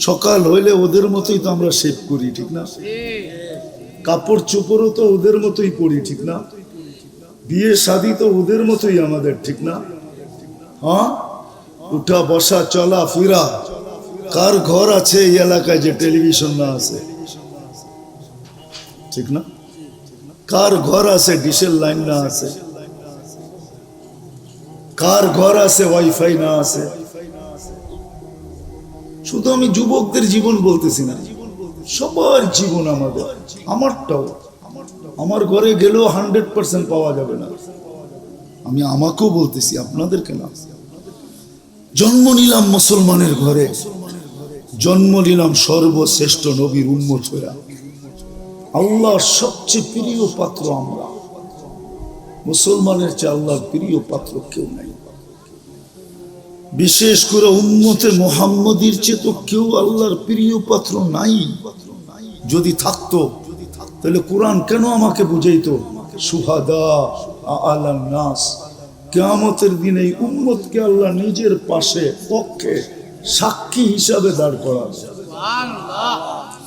সকাল হইলে ওদের মতোই তো আমরা শেভ করি, ঠিক না? কাপড় চোপড়ও তো ওদের মতোই পরি, ঠিক না? বিয়ে শাদী তো ওদের মতোই আমাদের, ঠিক না? হ্যাঁ, উঠা বসা চলা ফিরা। কার ঘর আছে এই এলাকায় যে টেলিভিশন না আছে, ঠিক না? কার ঘর আছে ডিশের লাইন না আছে? কার ঘর আছে ওয়াইফাই না আছে? শুধু আমি যুবকদের জীবন বলতেছি না, সবার জীবন আমাদের, আমারটাও। আমার ঘরে গেলেও 100% পাওয়া যাবে না। আমি আমাকেও বলতেছি, আপনাদেরকে না। জন্ম নিলাম মুসলমানের ঘরে, জন্ম নিলাম সর্বশ্রেষ্ঠ নবীর উম্মত হয়ে। আল্লাহর সবচেয়ে প্রিয় পাত্র আমরা। মুসলমানের চেয়ে আল্লাহর প্রিয় পাত্র কেউ নাই। বিশেষ করে উম্মতে মুহাম্মদীর চেয়ে তো কেউ আল্লাহর প্রিয় পাত্র নাই। যদি থাকতো তাহলে কোরআন কেন আমাকে বুঝাইতো সুহাদা আলান নাস? কিয়ামতের দিন এই উম্মতকে আল্লাহ নিজের পাশে পক্ষে সাক্ষী হিসাবে দাঁড় করাবে।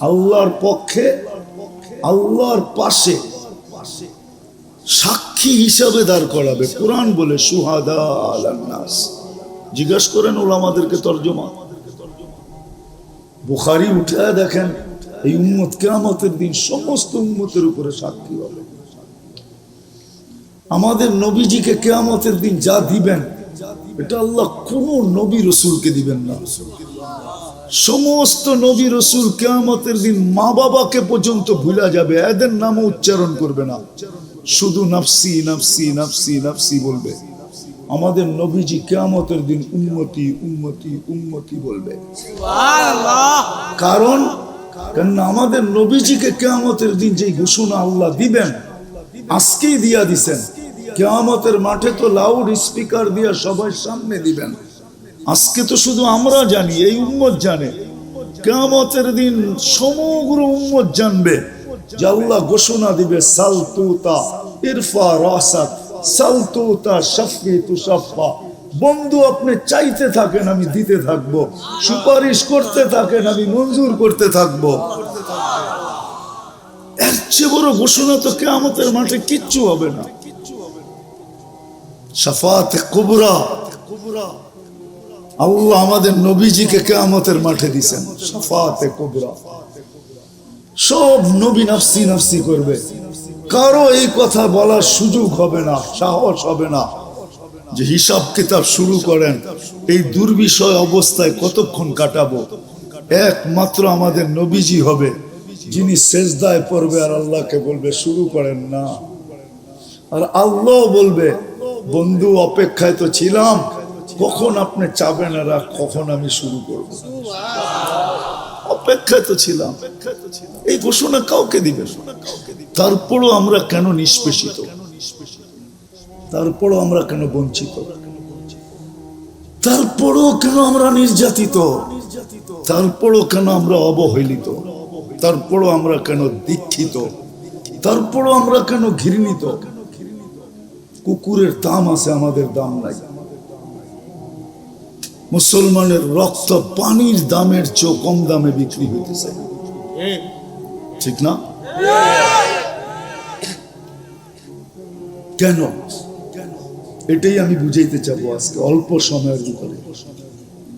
আল্লাহর পক্ষে, আল্লাহর পাশে সাক্ষী হিসাবে দাঁড় করাবে। কোরআন বলে সুহাদা আলান নাস। জিজ্ঞাসা করেন ওলামাদেরকে তরজমা। বুখারী উঠে দেখেন এই উম্মত কিয়ামতের দিন সমস্ত উম্মতের উপরে সাক্ষী হবে। আমাদের নবীজিকে কিয়ামতের দিন যা দিবেন এটা আল্লাহ কোন নবী রসুলকে দিবেন না। সমস্ত নবী রসুল কিয়ামতের দিন মা বাবাকে পর্যন্ত ভুলা যাবে, এদের নামও উচ্চারণ করবে না, শুধু নাফসি নাফসি নাফসি নাফসি বলবে। আমাদের নবীজি কিয়ামতের দিন উম্মতি উম্মতি উম্মতি বলবে। কারণ আমাদের নবীজিকে কিয়ামতের দিন যে ঘোষণা আল্লাহ দিবেন আজকেই দিয়া দিছেন। কিয়ামতের মাঠে তো লাউড স্পিকার দিয়া সবার সামনে দিবেন। আজকে তো শুধু আমরা জানি, এই উম্মত জানে। কিয়ামতের দিন সমগ্র উম্মত জানবে যে আল্লাহ ঘোষণা দিবে সালতুতা ইরফা রাসাক সালতুতা শাফি তুশাফা। বন্ধু আপনি চাইতে থাকেন আমি দিতে থাকবো, সুপারিশ করতে থাকেন আমি মঞ্জুর করতে থাকবো। এর চেয়ে বড় ঘোষণা তো কিয়ামতের মাঠে কিচ্ছু হবে না। শাফাতে কুবরা আল্লাহ আমাদের নবীজিকে কিয়ামতের মাঠে দিবেন। শাফাতে কুবরা সব নবী নাফসি নাফসি করবে। কারো এই কথা বলার সুযোগ হবে না, সাহস হবে না যে হিসাব কিতাব শুরু করেন, এই দুর্বিষয় অবস্থায় কতক্ষণ কাটাবো। একমাত্র আমাদের নবীজি হবে যিনি সেজদায় পড়বে আর আল্লাহকে বলবে শুরু করেন না। আর আল্লাহ বলবে বন্ধু অপেক্ষায় তো ছিলাম, কখন আপনি চাবেন আর কখন আমি শুরু করব। অপেক্ষায় তো ছিলাম। এই ঘোষণা কাউকে দিবে না। তারপরও আমরা কেন নিষ্পেষিত? তারপরও আমরা কেন বঞ্চিত? তারপরও কেন আমরা নির্যাতিত? তারপরও কেন আমরা অবহেলিত? তারপরও আমরা কেন দীক্ষিত? তারপরও আমরা কেন ঘৃণিত? কুকুরের দাম আছে, আমাদের দাম নাই। মুসলমানের রক্ত পানির দামের চেয়ে কম দামে বিক্রি হইতেছে, ঠিক না? কেন? এটাই আমি বুঝাইতে চাবো আজকে অল্প সময়ের ভিতরে।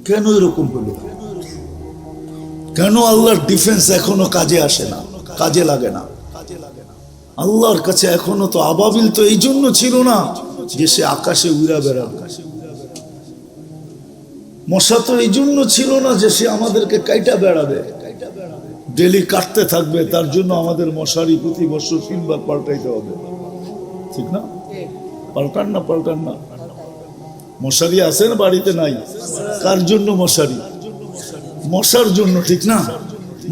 কেন এরকম হলো? কেন আল্লাহর ডিফেন্স এখনো কাজে আসে না, কাজে লাগে না? আল্লাহর কাছে এখনো তো আবাবিল তো এই জন্য ছিল না যে সে আকাশে উড়া বেড়াবে। মশা তো এই জন্য ছিল না যে সে আমাদেরকে কাইটা বেড়াবে, ডেলি কাটতে থাকবে। তার জন্য আমাদের মশারি প্রতি বছর 3 বার পাল্টাইতে হবে, ঠিক না? পাল্টান না, পাল্টান না। মশারি আছে না বাড়িতে? নাই। কার জন্য মশারি? মশার জন্য, ঠিক না?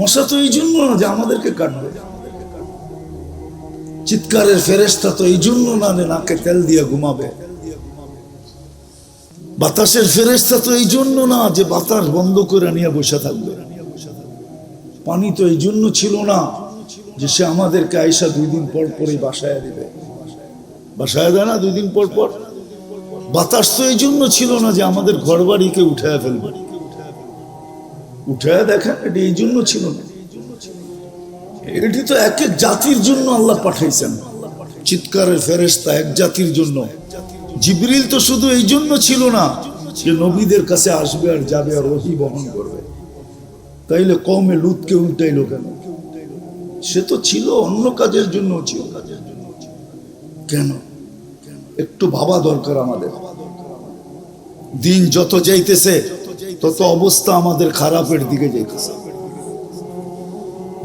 মশা তো এই জন্য না যে আমাদেরকে কাটবে। চিৎকারের ফেরেশতা তো এই জন্য না যে নাকে তেল দিয়ে ঘুমাবে। বাতাসের ফেরেশতা তো এই জন্য না যে বাতাস বন্ধ করে নিয়ে বসে থাকবে। পানি তো এই জন্য ছিল না যে সে আমাদেরকে আইসা 2 দিন পর পরই বাসায় দিবে। বাসায় দেয় না 2 দিন পর পর। বাতাস তো এই জন্য ছিল না যে আমাদের ঘর বাড়িকে উঠায় ফেলবে। উঠে দেখেন, এটি এই জন্য ছিল না, এটি তো এক এক জাতির জন্য আল্লাহ পাঠাইছেন। চিৎকারের ফেরেশতা এক জাতির জন্য। জিবরিল তো শুধু এই জন্য ছিল না যে নবীদের কাছে আসবে আর যাবে আর ওহী বহন করবে। তাইলে কওমে লুতকে উল্টাইলো কেন? সে তো ছিল অন্য কাজের জন্য ছিল। কেন? একটু ভাবা দরকার আমাদের। দিন যত যাইতেছে তত অবস্থা আমাদের খারাপের দিকে যাইতেছে।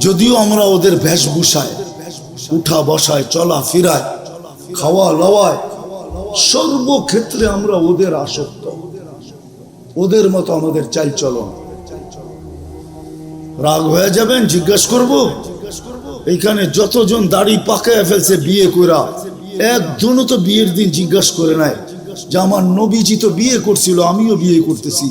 যদিও আমরা ওদের বেশভূষায়, উঠা বসায়, চলা ফিরায়, খাওয়া লওয়ায়, সর্বক্ষেত্রে আমরা ওদের আসক্ত। ওদের মতো আমাদের চাল চলন। রাগ হয়ে যাবেন, জিজ্ঞাসা করব, এইখানে যতজন দাড়ি পাকায় ফেলছে বিয়ে করা, একজনও তো বিয়ের দিন জিজ্ঞাসা করে নাই যে আমার নবীজি তো বিয়ে করছিল, আমিও বিয়ে করতেছি।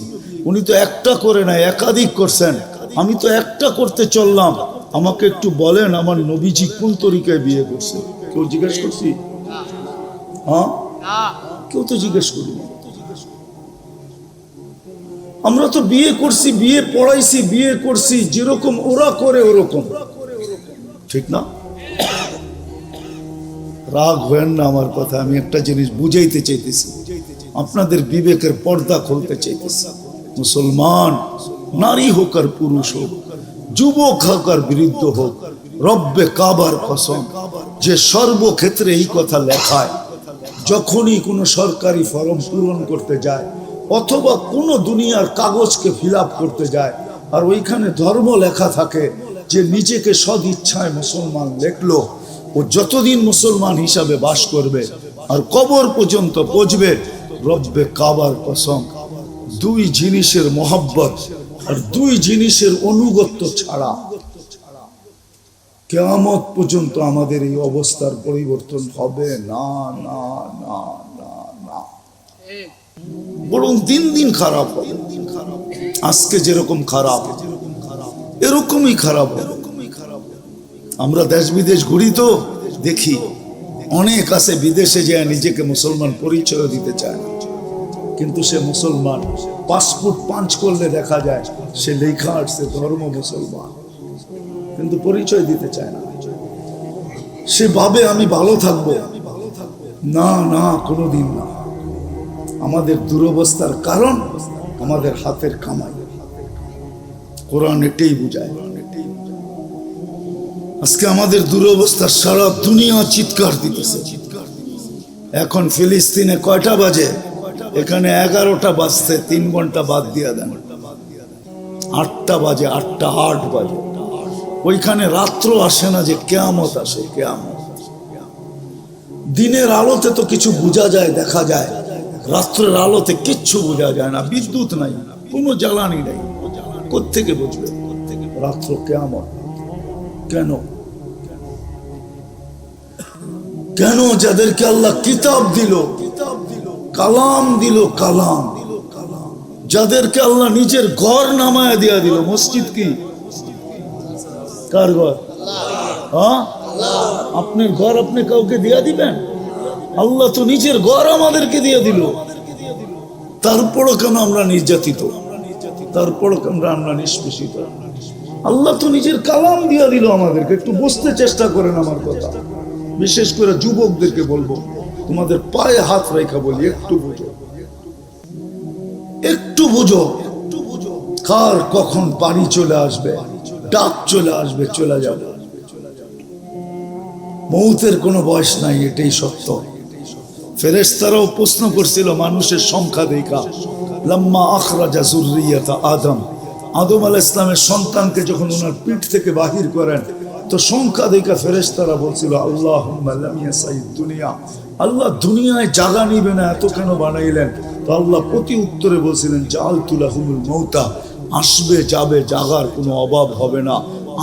উনি তো একটা করে নাই, একাধিক করছেন, আমি তো একটা করতে চললাম। আমাকে একটু বলেন আমার নবীজি কোন তরিকায় বিয়ে করছে? কেউ জিজ্ঞেস করছি? হ্যাঁ, কেউ তো জিজ্ঞেস করি। আমরা তো বিয়ে করছি, বিয়ে পড়াইছি, বিয়ে করছি, যেরকম ওরা করে ওরকম, ঠিক না? রাগ হয়েন না আমার কথা, আমি একটা জিনিস বুঝাইতে চাইতেছি, আপনাদের বিবেকের পর্দা খুলতে চাইতেছি। মুসলমান নারী হোক আর পুরুষ হোক, যুবক হোক আর বৃদ্ধ হোক, রব্বে কাবার কসম, যে সর্বক্ষেত্রে এই কথা লেখায়, যখনই কোনো সরকারি ফর্ম পূরণ করতে যায় অথবা কোনো দুনিয়ার কাগজকে ফিল আপ করতে যায় আর ওইখানে ধর্ম লেখা থাকে, যে নিজেকে সদ ইচ্ছায় মুসলমান লেখলো, ও যতদিন মুসলমান হিসাবে বাস করবে আর কবর পর্যন্ত পৌঁছবে, রব্বে কাবার কসম, দুই জিনিসের মোহাব্বত আর দুই জিনিসের অনুগত্য ছাড়া কিয়ামত পর্যন্ত আমাদের এই অবস্থার পরিবর্তন হবে না, না, না, না, না। বরং দিন দিন খারাপ হবে। আজকে যেরকম খারাপ, এরকমই খারাপ হবে। আমরা দেশ বিদেশ ঘুরি তো দেখি, অনেক আছে বিদেশে যায় নিজেকে মুসলমান পরিচয় দিতে চায় না, কিন্তু সে মুসলমান। পাসপোর্ট পাঞ্চ করলে দেখা যায় সে লেখা আসছে ধর্ম মুসলমান, কিন্তু পরিচয় দিতে চায় না। সে ভাবে আমি ভালো থাকবো। না, না, কোনোদিন না। আমাদের দুরবস্থার কারণ আমাদের হাতের কামাই। কোরআন এটাই বুঝায়। আজকে আমাদের দুরবস্থা সারা দুনিয়া চিৎকার দিতেছে। এখন ফিলিস্তিনে কয়টা বাজে? এখানে 11টা বাজতে 3 ঘন্টা বাদ দিয়ে দেন, 8টা বাজে, 8টা 8 বাজে। ওইখানে রাত্র আসে না যে কিয়ামত আসে। কিয়ামত দিনের আলোতে তো কিছু বোঝা যায়, দেখা যায়, রাত্রের আলোতে কিচ্ছু বোঝা যায় না। বিদ্যুৎ নাই, কোনো জ্বালানি নাই, কোত্থেকে বুঝবে রাত্র কিয়ামত? কেন? কেন? যাদেরকে আল্লাহ কিতাব দিল, কালাম দিল, কালাম, যাদেরকে আল্লাহ নিজের ঘর নামায় দিয়া দিল। মসজিদ কি? কার ঘর? হ্যাঁ, আপনার ঘর আপনি কাউকে দিয়া দিবেন? আল্লাহ তো নিজের ঘর আমাদেরকে দিয়ে দিল। তারপরও কেন আমরা নির্যাতিত? তারপরও কেন আমরা নিষ্পেষিত? আল্লাহ তো নিজের কালাম দিয়া দিল আমাদেরকে। একটু বুঝতে চেষ্টা করেন আমার কথা। বিশেষ করে যুবকদেরকে বলবো, তোমাদের পায়ে হাত রেখা বলি, একটু বুঝো, একটু বুঝো। কার কখন পানি চলে আসবে, ডাক চলে আসবে, চলে যাবে। মৌতের কোনো বয়স নাই, এটাই সত্য। ফেরেশতারাও প্রশ্ন করছিল মানুষের সংখ্যা দেখা। লাম্মা আখরাজা যুররিয়াতা আদম, আদম আলাইহিস সালামের সন্তানকে যখন ওনার পিঠ থেকে বাহির করেন, তো সংখ্যা দেখা ফেরেশতারা বলছিল আল্লাহুম্মা লাম ইয়াসাইদ দুনিয়া, আল্লাহ দুনিয়ায় জায়গা নিবে না, এত কেন বানাইলেন? তো আল্লাহ প্রতি উত্তরে বলছিলেন জাআলতু লাহুমুল মাউতা, আসবে যাবে, জাগার কোনো অভাব হবে না।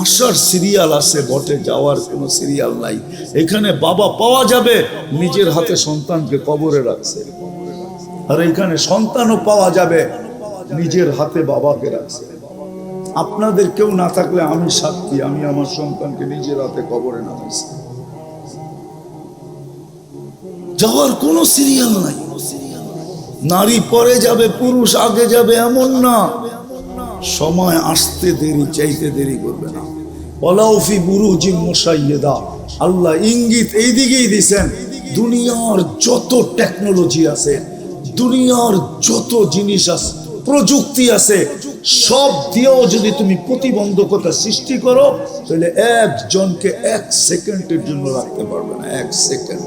আসার সিরিয়াল আছে বটে, যাওয়ার কোনো সিরিয়াল নাই। এখানে বাবা পাওয়া যাবে, নিজের হাতে সন্তানকে কবরে রাখছে, আর এখানে সন্তানও পাওয়া যাবে, নিজের হাতে বাবাকে রাখছে। আপনাদের কেউ না থাকলে আমি সাক্ষী, আমি আমার সন্তানকে নিজের হাতে কবরে নামাইছি। যাওয়ার কোনো সিরিয়াল নাই। নারী পরে যাবে, পুরুষ আগে যাবে, এমন না। সময় আসতে দেরি, চাইতে দেরি করবে না। ওয়ালাউফি বুরুজিম মুশাইয়্যিদা, আল্লাহ ইঙ্গিত এই দিকেই দিয়েছেন। দুনিয়ার যত টেকনোলজি আছে, দুনিয়ার যত জিনিস আছে, প্রযুক্তি আছে, সব দিয়েও যদি তুমি প্রতিবন্ধকতা সৃষ্টি করো, তাহলে একজনকে 1 সেকেন্ডের জন্য রাখতে পারবে না। 1 সেকেন্ড।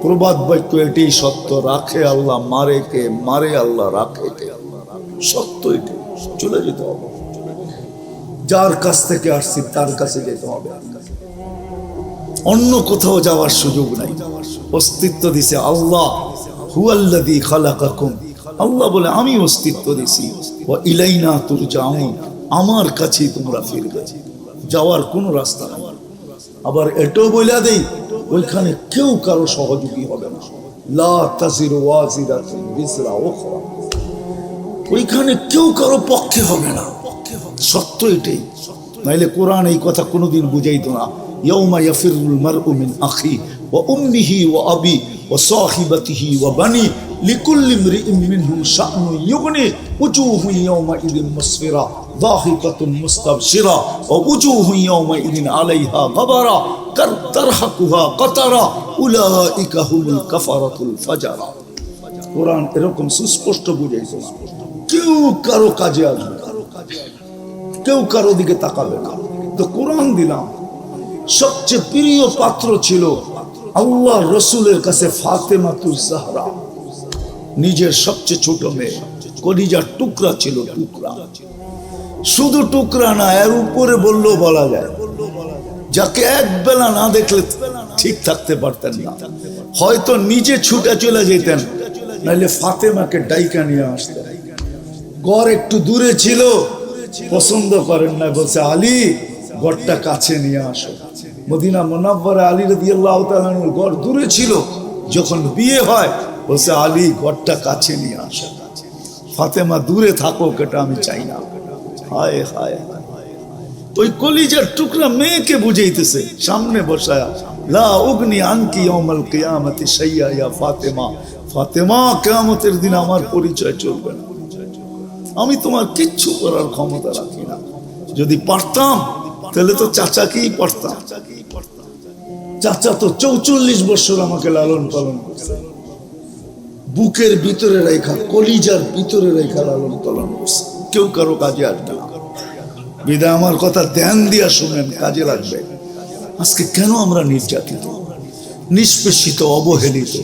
প্রবাদ বাক্য এটাই সত্য, রাখে আল্লাহ, মারে কে? মারে আল্লাহ, রাখে কে? সত্য এটি। চলে যেতে হবে, যার কাছ থেকে আসছি তার কাছে যেতে হবে, অন্য কোথাও যাওয়ার সুযোগ নাই। অস্তিত্ব দিছে আল্লাহ, হুয়াল্লাযী খালাকাকুম, আল্লাহ বলে আমি অস্তিত্ব দিছি। ওয়া ইলাইনা তুরজাউন, আমার কাছেই তোমরা ফিরবে, যাওয়ার কোনো রাস্তা নাই। আবার এটাও বলে দেই, ওইখানে কেউ কারো সহযোগী হবে না। লা তাজিরু ওয়াজিরাতুন বিজরা উখরা, ওইখানে কেউ কারো পক্ষে হবে না। সত্য এটাই, নাইলে কোরআন এই কথা কোনোদিন বুঝাইতো না। ইয়াউমা ইয়াফিরুল মারউ মিন আখি ওয়া উম্মিহি ওয়া আবি ওয়া সাহিবাতিহি ওয়া বানি লিকুল্লি ইমরিইন মিনহুম শা'নুন ইউগনি উজুহুন ইয়াওমাইযিন মুসফিরা যাহিকাতুন মুস্তাবশিরা ওয়া উজুহুন ইয়াওমাইযিন আলাইহা গাবারা তারহাকুহা কাতারা উলাইকা হুমুল কাফারাতুল ফাজারা। কোরআন এরকম সুস্পষ্ট বুঝাইছে না। কেউ কারো কাজে আসবে না, কেউ কারো দিকে তাকাবে না। তো কোরআন দিলাম। সবচেয়ে প্রিয় পাত্র ছিল আল্লাহ রসুলের কাছে ফাতেমাতুজ জাহরা, নিজের সবচেয়ে ছোট মেয়ে, কলিজার টুকরা ছিল, টুকরা। শুধু টুকরা না, এর উপরে বললেও বলা যায়, যাকে এক বেলা না দেখলে ঠিক থাকতে পারতেন না। হয়তো নিজে ছুটে চলে যেতেন, নাইলে ফাতেমাকে ডাইকা নিয়ে আসতেন। গড় একটু দূরে ছিল, পছন্দ করেন না, বলছে আলী গড়টা কাছে নিয়ে আসো। মদিনা মুনাওয়ারা আলী রাদিয়াল্লাহু তাআলা আনহুর গড় দূরে ছিল, যখন বিয়ে হয় বলছে আলী গড়টা কাছে নিয়ে আসো। ফাতেমা দূরে থাকো, এটা আমি চাই না। হায় হায়, ওই কলিজার টুকরা মেয়েকে বুঝাইতেছে সামনে বসায়া, লা উগনি আনকি ইয়াউমাল কিয়ামতি শাইয়া ইয়া ফাতেমা, ফাতেমা কিয়ামতের দিন আমার পরিচয় চলবে না, আমি তোমার কিচ্ছু করার ক্ষমতা রাখি না। যদি পারতাম তাহলে তো চাচাকেই পারতাম। চাচা তো 44 বছর আমাকে লালন পালন করছে, বুকের ভিতরে রেখা, কলিজার ভিতরে রেখা লালন পালন করছে। কেউ কারো কাজে আসবে না। বিদায় আমার কথা ধ্যান দিয়া শুনেন, কাজে লাগবে। আজকে কেন আমরা নির্যাতিত, নিষ্পেষিত, অবহেলিত,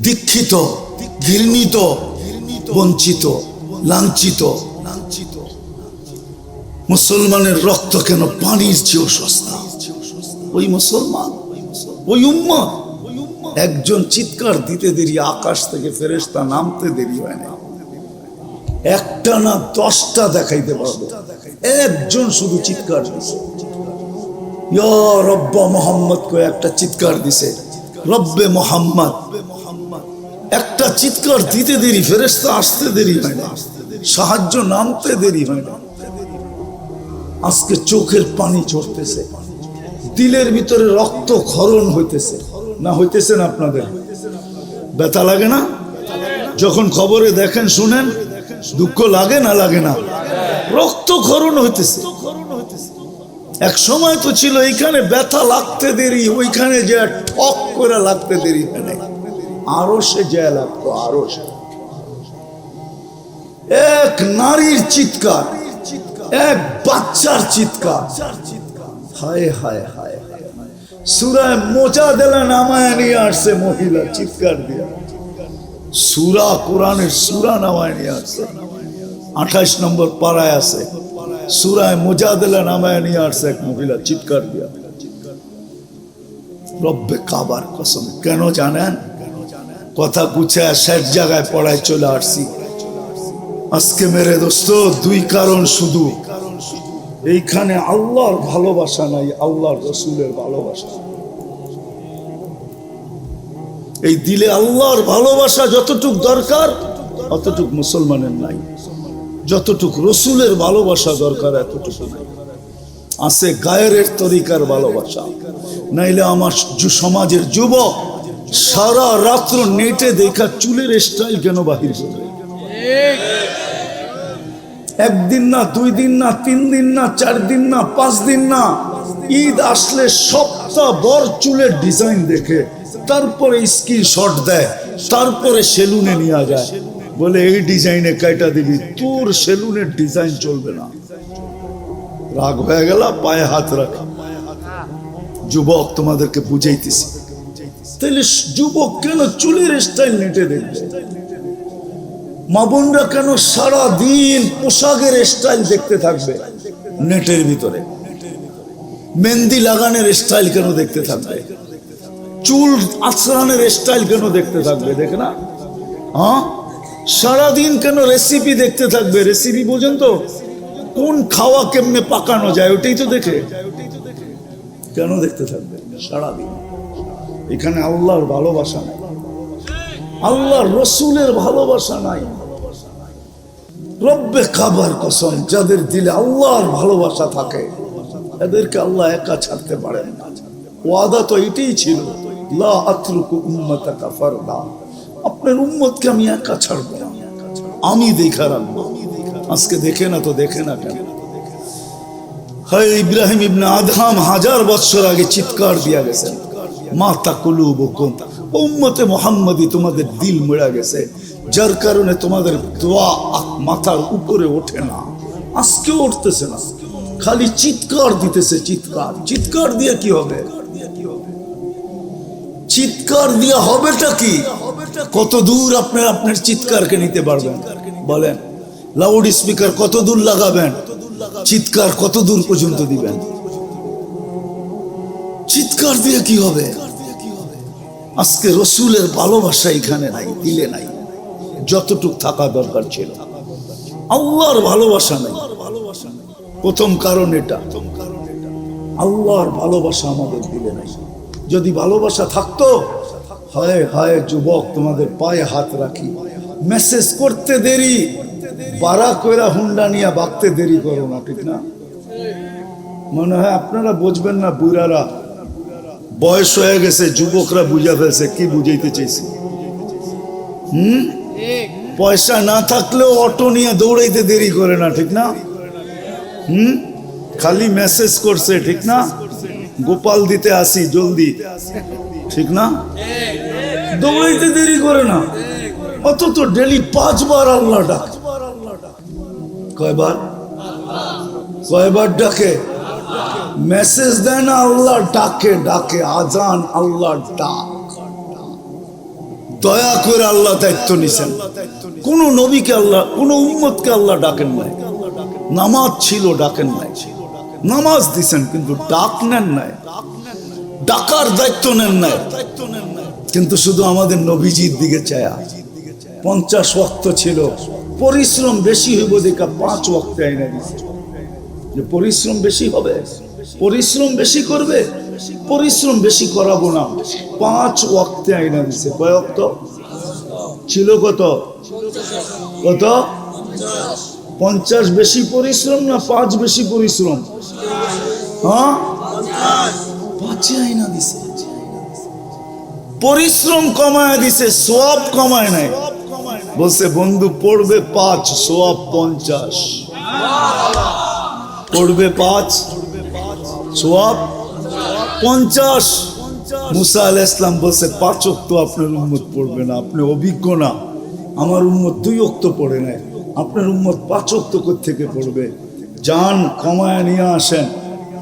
দীক্ষিত, ঘৃণিত, বঞ্চিত, লাঞ্ছিত? মুসলমানের রক্ত কেন পানির চেয়েও সস্তা? ওই মুসলমান, ওই উম্মাহ, একজন চিৎকার দিতে দেরি, আকাশ থেকে ফেরেশতা নামতে দেরি হয় না। একটা না 10টা দেখাইতে পারবো। একজন শুধু চিৎকার দিছে, ইয়া রব্বা মুহাম্মদ কয়ে একটা চিৎকার দিছে, রব্বে মুহাম্মদ। একটা চিৎকার দিতে দেরি, ফেরেশতা আসতে দেরি হয় না, সাহায্য নামতে দেরি হয় না। আজকে চোখের পানি ঝরতেছে, দিলের ভিতরে রক্ত ক্ষরণ হইতেছে না, হইতেছে না? আপনাদের ব্যথা লাগে না যখন খবরে দেখেন, শুনেন? দুঃখ লাগে না? লাগে না? রক্ত ক্ষরণ হইতেছে। এক সময় তো ছিল এইখানে ব্যথা লাগতে দেরি, ওইখানে যে ঠক করে লাগতে দেরি হয় না, আরো সে যে লাগতো। আরো সে এক নারীর চিৎকার, এক বাচ্চার চিৎকার, হায় হায় হায়। সূরা মুজাদালা নামায় নিয়ে আসছে মহিলা চিৎকার দিয়ে, সূরা কোরআনের সূরা নামায় নিয়ে আসছে, 28 নম্বর পারায় আছে। সূরা মুজাদালা নামায় নিয়ে আসছে এক মহিলা চিৎকার দিয়ে, রব্বে কাবার কসম। কেন জানেন? কথা গুছায় শেষ জায়গায় পড়ায় চলে আসছি। আজকে মেরে দোস্ত, 2 কারণ শুধু। এইখানে আল্লাহর ভালোবাসা নাই, আল্লাহর রসুলের ভালোবাসা। এই দিলে আল্লাহর ভালোবাসা যতটুক দরকার অতটুক মুসলমানের নাই, যতটুক রসুলের ভালোবাসা দরকার এতটুকু নাই। আছে গায়ের তরিকার ভালোবাসা। নাইলে আমার সমাজের যুবক সারা রাত্র নেটে দেখা চুলের স্টাইল কেন বাহির করবে? একদিন না, 2 দিন না, 3 দিন না, 4 দিন না, 5 দিন না, ঈদ আসলে সপ্তাহ ভর চুলের ডিজাইন দেখে তারপরে স্ক্রিনশট দেয়, তারপরে সেলুনে নিয়ে যায়, বলে এই ডিজাইনে কাইটা দিবি, তোর সেলুনের ডিজাইন চলবে না। রাগ হয়ে গেল, পায়ে হাত রাখা। যুবক, তোমাদেরকে বুঝাইতেছি, তাহলে যুবক কেন চুলের স্টাইল নেটে দেখবে? মা বোনরা কেন সারা দিন পোশাকের স্টাইল দেখতে থাকবে নেটের ভিতরে? মেহেন্দি লাগানোর স্টাইল কেন দেখতে থাকবে? চুল আঁচড়ানোর স্টাইল কেন দেখতে থাকবে? দেখে না? হ্যাঁ, সারাদিন কেন রেসিপি দেখতে থাকবে? রেসিপি বোঝেন তো, কোন খাওয়া কেমনে পাকানো যায় ওটাই তো দেখে। কেন দেখতে থাকবে সারাদিন? এখানে আল্লাহর ভালোবাসা নাই, আল্লাহর রসুলের ভালোবাসা নাই। রব্বে কাবার কসম, যাদের দিলে আল্লাহর ভালোবাসা থাকে এদেরকে আল্লাহ একা ছাড়তে পারেন না। ওয়াদা তো এটাই ছিল, লা আতরুকু উম্মাতাকা ফারদা, আপনার উম্মতকে আমি একা ছাড়বো না, আমি দেখা রাখবো। আজকে দেখে না তো দেখে না কেন? হয় ইব্রাহিম ইবনে আদহাম 1000 বছর আগে চিৎকার দিয়া গেছেন, মা তাকুলুবুকুম, উম্মতে মুহাম্মাদি তোমাদের দিল মেরা গেছে, যার কারণে তোমাদের দোয়া মাথার উপরে ওঠে না, আজকেও উঠতেছে না, খালি চিৎকার দিতেছে। চিৎকার, চিৎকার দিয়ে কি হবে? চিৎকার দিয়ে হবেটা কি? কত দূর আপনার আপনার চিৎকারকে নিতে পারবেন বলেন? লাউড স্পিকার কত দূর লাগাবেন? চিৎকার কত দূর পর্যন্ত দিবেন? চিৎকার দিয়ে কি হবে? আজকে রসুলের ভালোবাসা এখানে নাই, দিলে নাই যতটুক থাকা দরকার ছিল। আল্লাহর ভালোবাসা নাই। প্রথম কারণ এটা, আল্লাহর ভালোবাসা আমাদের দিলে নাই। যদি ভালোবাসা থাকতো, হায় হায় যুবক, তোমাদের পায়ে হাত রাখি, মেসেজ করতে দেরি, বারা কইরা হুন্ডা নিয়ে বাগতে দেরি করো না, ঠিক না? মনে হয় আপনারা বুঝবেন না, বুড়ারা বয়স হয়ে গেছে, যুবকরা বুঝা ফেলছে কি বুঝাইতে চাইছি। পয়সা না থাকলেও অটো নিয়ে দৌড়াইতে দেরি করে না, ঠিক না? খালি মেসেজ করছে, ঠিক না? গোপাল দিতে আসি জলদি, ঠিক না? দৌড়াইতে দেরি করে না। অথচ ডেলি 5 বার আল্লাহ ডাক। কয়বার? কয়বার ডাকে? মেসেজ দেয় না, আল্লাহ ডাকে, ডাকে আজান, আল্লাহ ডাক। দয়া করে আল্লাহ দায়িত্ব নিছেন। কোন নবীকে আল্লাহ, কোন উম্মতকে আল্লাহ ডাকেন নাই। নামাজ ছিল, ডাকেন নাই। নামাজ দিছেন কিন্তু ডাক নেন নাই, ডাকার দায়িত্ব নেন নাই। কিন্তু শুধু আমাদের নবীজির দিকে চায়া। 50 ওয়াক্ত ছিল, পরিশ্রম বেশি হইব দেখা 5 ওয়াক্তে আইনা দিছে। যে পরিশ্রম বেশি হবে, পরিশ্রম বেশি করবে, পরিশ্রম বেশি করাবো না, 5 ওয়াক্তে আইনা দিছে। কয় ওয়াক্ত ছিল? কত কত? 50 বেশি পরিশ্রম না 5 বেশি পরিশ্রম? হ্যাঁ, 5 আইনা দিছে। পরিশ্রম কমায় দিছে, সওয়াব কমায় নাই। বলছে বন্ধু পড়বে 5, সওয়াব 50। পড়বে 5, সওয়াব 50। মুসা আলাইহিস সালাম বলছে 5 ওয়াক্ত আপনার উম্মত পড়বে না, আপনি অভিজ্ঞ না। আমার উম্মত 2 ওয়াক্ত পড়ে নাই, আপনার উম্মত 5 ওয়াক্ত থেকে পড়বে। যান কমায় নিয়ে আসেন।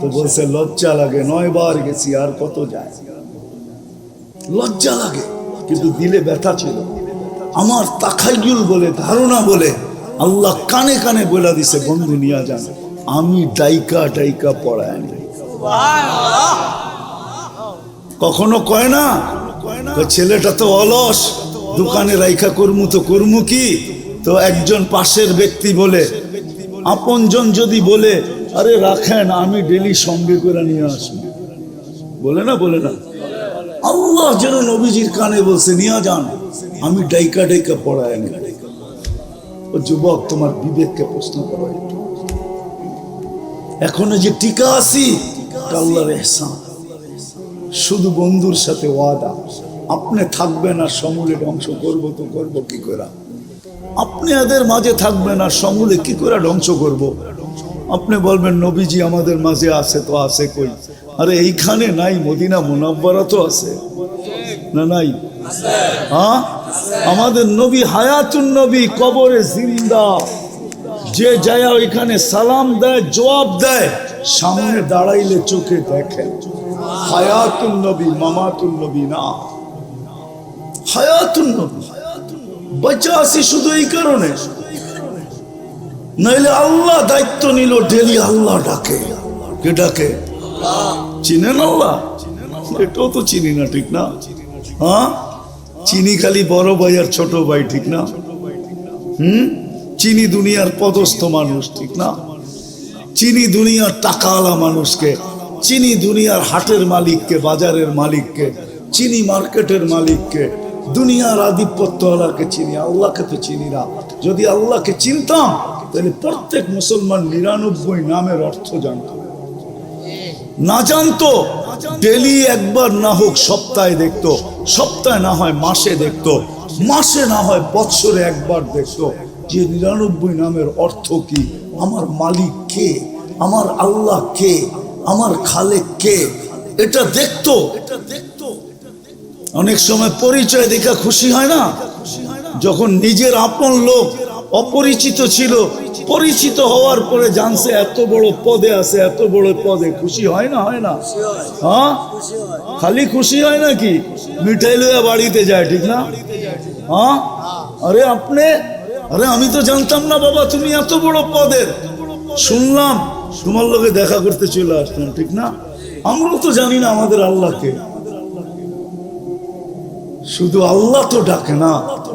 তো বলছে লজ্জা লাগে, 9 বার গেছি, আর কত যায়? লজ্জা লাগে, কিন্তু দিলে ব্যথা ছিল। আমার তাখাইয়ুল বলে, ধারণা বলে আল্লাহ কানে কানে বলে দিছে, বন্ধু নিয়ে যান, আমি ডাইকা ডাইকা পড়ায় আনি। কখনো কয় না ছেলেটা তো অলস, দোকানে রাইখা কর্মু তো কর্মু কি? তো একজন পাশের ব্যক্তি বলে, আপনজন যদি বলে, আরে রাখেন আমি ডেলি সঙ্গে করে নিয়ে আসি, বলে না? বলে না? আল্লাহ যেন নবীজির কানে বলছে, নিয়ে যান, আমি ডাইকা ডাইকা পড়ায় আনি। ও যুবক, তোমার বিবেককে প্রশ্ন করো, এখনো যে টিকা আছি, আল্লাহর ইহসান। শুধু বন্ধুর সাথে ওয়াদা, আপনি থাকবেন আর সমূলে ধ্বংস করবো তো করবো কি করে? আপনি এদের মাঝে থাকবেন আর সমূলে কি করে ধ্বংস করব। আপনি বলবেন নবীজি আমাদের মাঝে আছে, তো আছে কই? আরে এইখানে নাই, মদিনা মুনাব্বারা তো আছে না নাই? হ্যাঁ, আমাদের নবী হায়াতুন নবী, কবরে জিন্দা। যে যায় ওইখানে সালাম দেয়, জবাব দেয়, সামনে দাঁড়াইলে চোখে দেখে। হায়াতুন নবী, মামাতুন নবী না, হায়াতুন নবী। বাচ্চা আছি শুধু এই কারণে, নাইলে আল্লাহ দায়িত্ব নিল, ডেলি আল্লাহ ডাকে। কে ডাকে? চিনেন আল্লাহ? এটাও তো চিনি না, ঠিক না? হ্যাঁ, চিনি খালি বড় ভাই আর ছোট ভাই, ঠিক না? চিনি দুনিয়ার পদস্থ মানুষ, ঠিক না? চিনি দুনিয়ার টাকাওয়ালা মানুষকে, চিনি দুনিয়ার হাটের মালিককে, বাজারের মালিককে, চিনি মার্কেটের মালিককে, দুনিয়ার আধিপত্যওয়ালাকে চিনি, আল্লাহকে তো চিনি না। যদি আল্লাহকে চিনতাম তাহলে প্রত্যেক মুসলমান 99 নামের অর্থ জানত। না জানতো, ডেলি একবার না হোক সপ্তাহে দেখতো, সপ্তাহে না হয় মাসে দেখতো, মাসে না হয় বৎসরে একবার দেখতো যে 99 নামের অর্থ কি, আমার মালিক কে, আমার আল্লাহ কে, আমার খালেক কে, এটা দেখতো। অনেক সময় পরিচয় দেখা খুশি হয় না? যখন নিজের আপন লোক অপরিচিত ছিল, পরিচিত হওয়ার পরে জানছে এত বড় পদে আছে, এত বড় পদে, খুশি হয় না? হয় না? হ্যাঁ, খালি খুশি হয় নাকি? মিঠাই লইয়া বাড়িতে যায়, ঠিক না? হ্যাঁ, আরে আপনি, আরে আমি তো জানতাম না বাবা তুমি এত বড় পদের, শুনলাম তোমার লোকে দেখা করতে চলে আসলাম, ঠিক না? আমরাও তো জানি না আমাদের আল্লাহকে। শুধু আল্লাহ তো ডাকে না,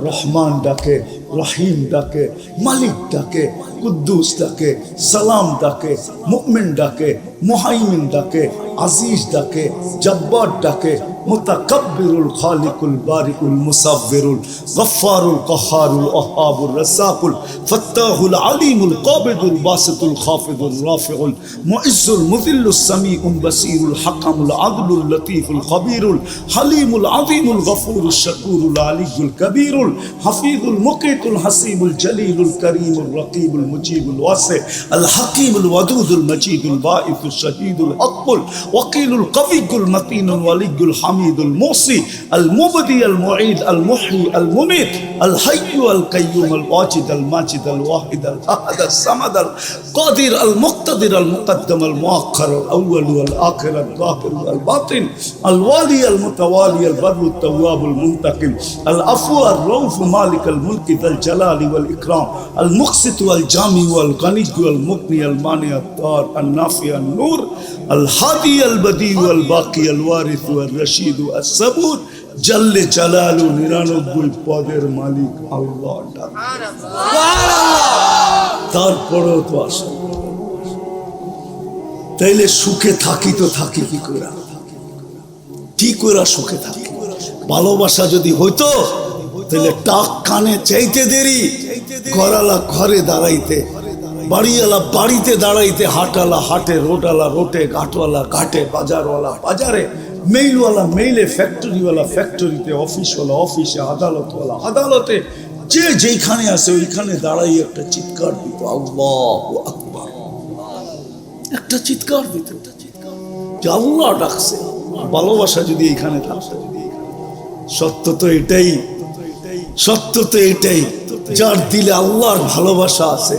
রহমান ডাকে, রহিম ডাকে, মালিক ডাকে, কুদ্দুস ডাকে, সালাম ডাকে, মুমিন ডাকে, মুহাইমিন ডাকে, আজিজ ডাকে, জব্বার ডাকে, মুতাকাব্বিরুল খালিকুল বারিকুল মুসাব্বিরুল গফফারুল কহারুল ওহাবুর রাসাকুল ফাত্তাহুল আলিমুল কাবিদুল বাসিতুল খাফিদুল রাফিউল মুইজ্জুল মুযিল্লুস সামিউল বাসিরুল হাকামুল আদলুল লতীফুল খবীরুল হালিমুল আযীমুল গফুরুশ শাকুরুল আলিয়ুল কবীরুল হাফিজুল মুকিতুল হাসিবুল জলিলুল করিমুল রকিবুল মুজিবুল ওয়াসি আল হাকিমুল ওয়াদুদুল মজিদুল বাঈসুশ শাহীদুল হকুল ওয়াকিলুল কবিয়ুল মতিনুল ওয়ালিয়ুল হামিদুল মুসি আল মুবদি আল মুঈদ আল মুহয়ি আল মুমিত আল হাইয়্যু আল কাইয়্যুম আল ওয়াজিদ আল মাজিদ আল ওয়াহিদ আল আহাদ আল সামাদ আল কাদির আল মুক্তাদির আল মুকদ্দম আল মুআখ্খার আল আউয়াল ওয়াল আখির আল যাহির ওয়াল বাতিন আল ওয়ালি আল মুতাওয়ালি আল বাররু التواب المنتقم العفو الرؤوف مالك الملك ذا الجلال والإكرام المقسط والجامع والغني والمغني المانع الضار النافع النور الهادي البديع والباقي الوارث والرشيد الصبور جل جلاله 99 পদের মালিক আল্লাহ। তারপরেও তো আসে, তাইলে সুখে থাকি তো থাকি কি করে? কি করে সুখে থাকি? ভালোবাসা যদি হইতো তাহলে টাক কানে চাইতে দেরি, ঘরালা ঘরে দাঁড়াইতে, বাড়িওয়ালা বাড়িতে দাঁড়াইতে, হাটওয়ালা হাটে, রোডওয়ালা রোটে, ঘাটওয়ালা ঘাটে, বাজারওয়ালা বাজারে, মেইলওয়ালা মেইলে, ফ্যাক্টরিওয়ালা ফ্যাক্টরিতে, অফিসওয়ালা অফিসে, আদালতওয়ালা আদালতে, যে যেখানে আছে ওইখানে দাঁড়াই একটা চিৎকার দিত, আল্লাহু আকবার, একটা চিৎকার দিত যে আল্লাহ ডাকছে। ভালোবাসা যদি এইখানে থাকতো, সত্য তো এটাই, সত্য তো এটাই, যার দিলে আল্লাহর ভালোবাসা আছে,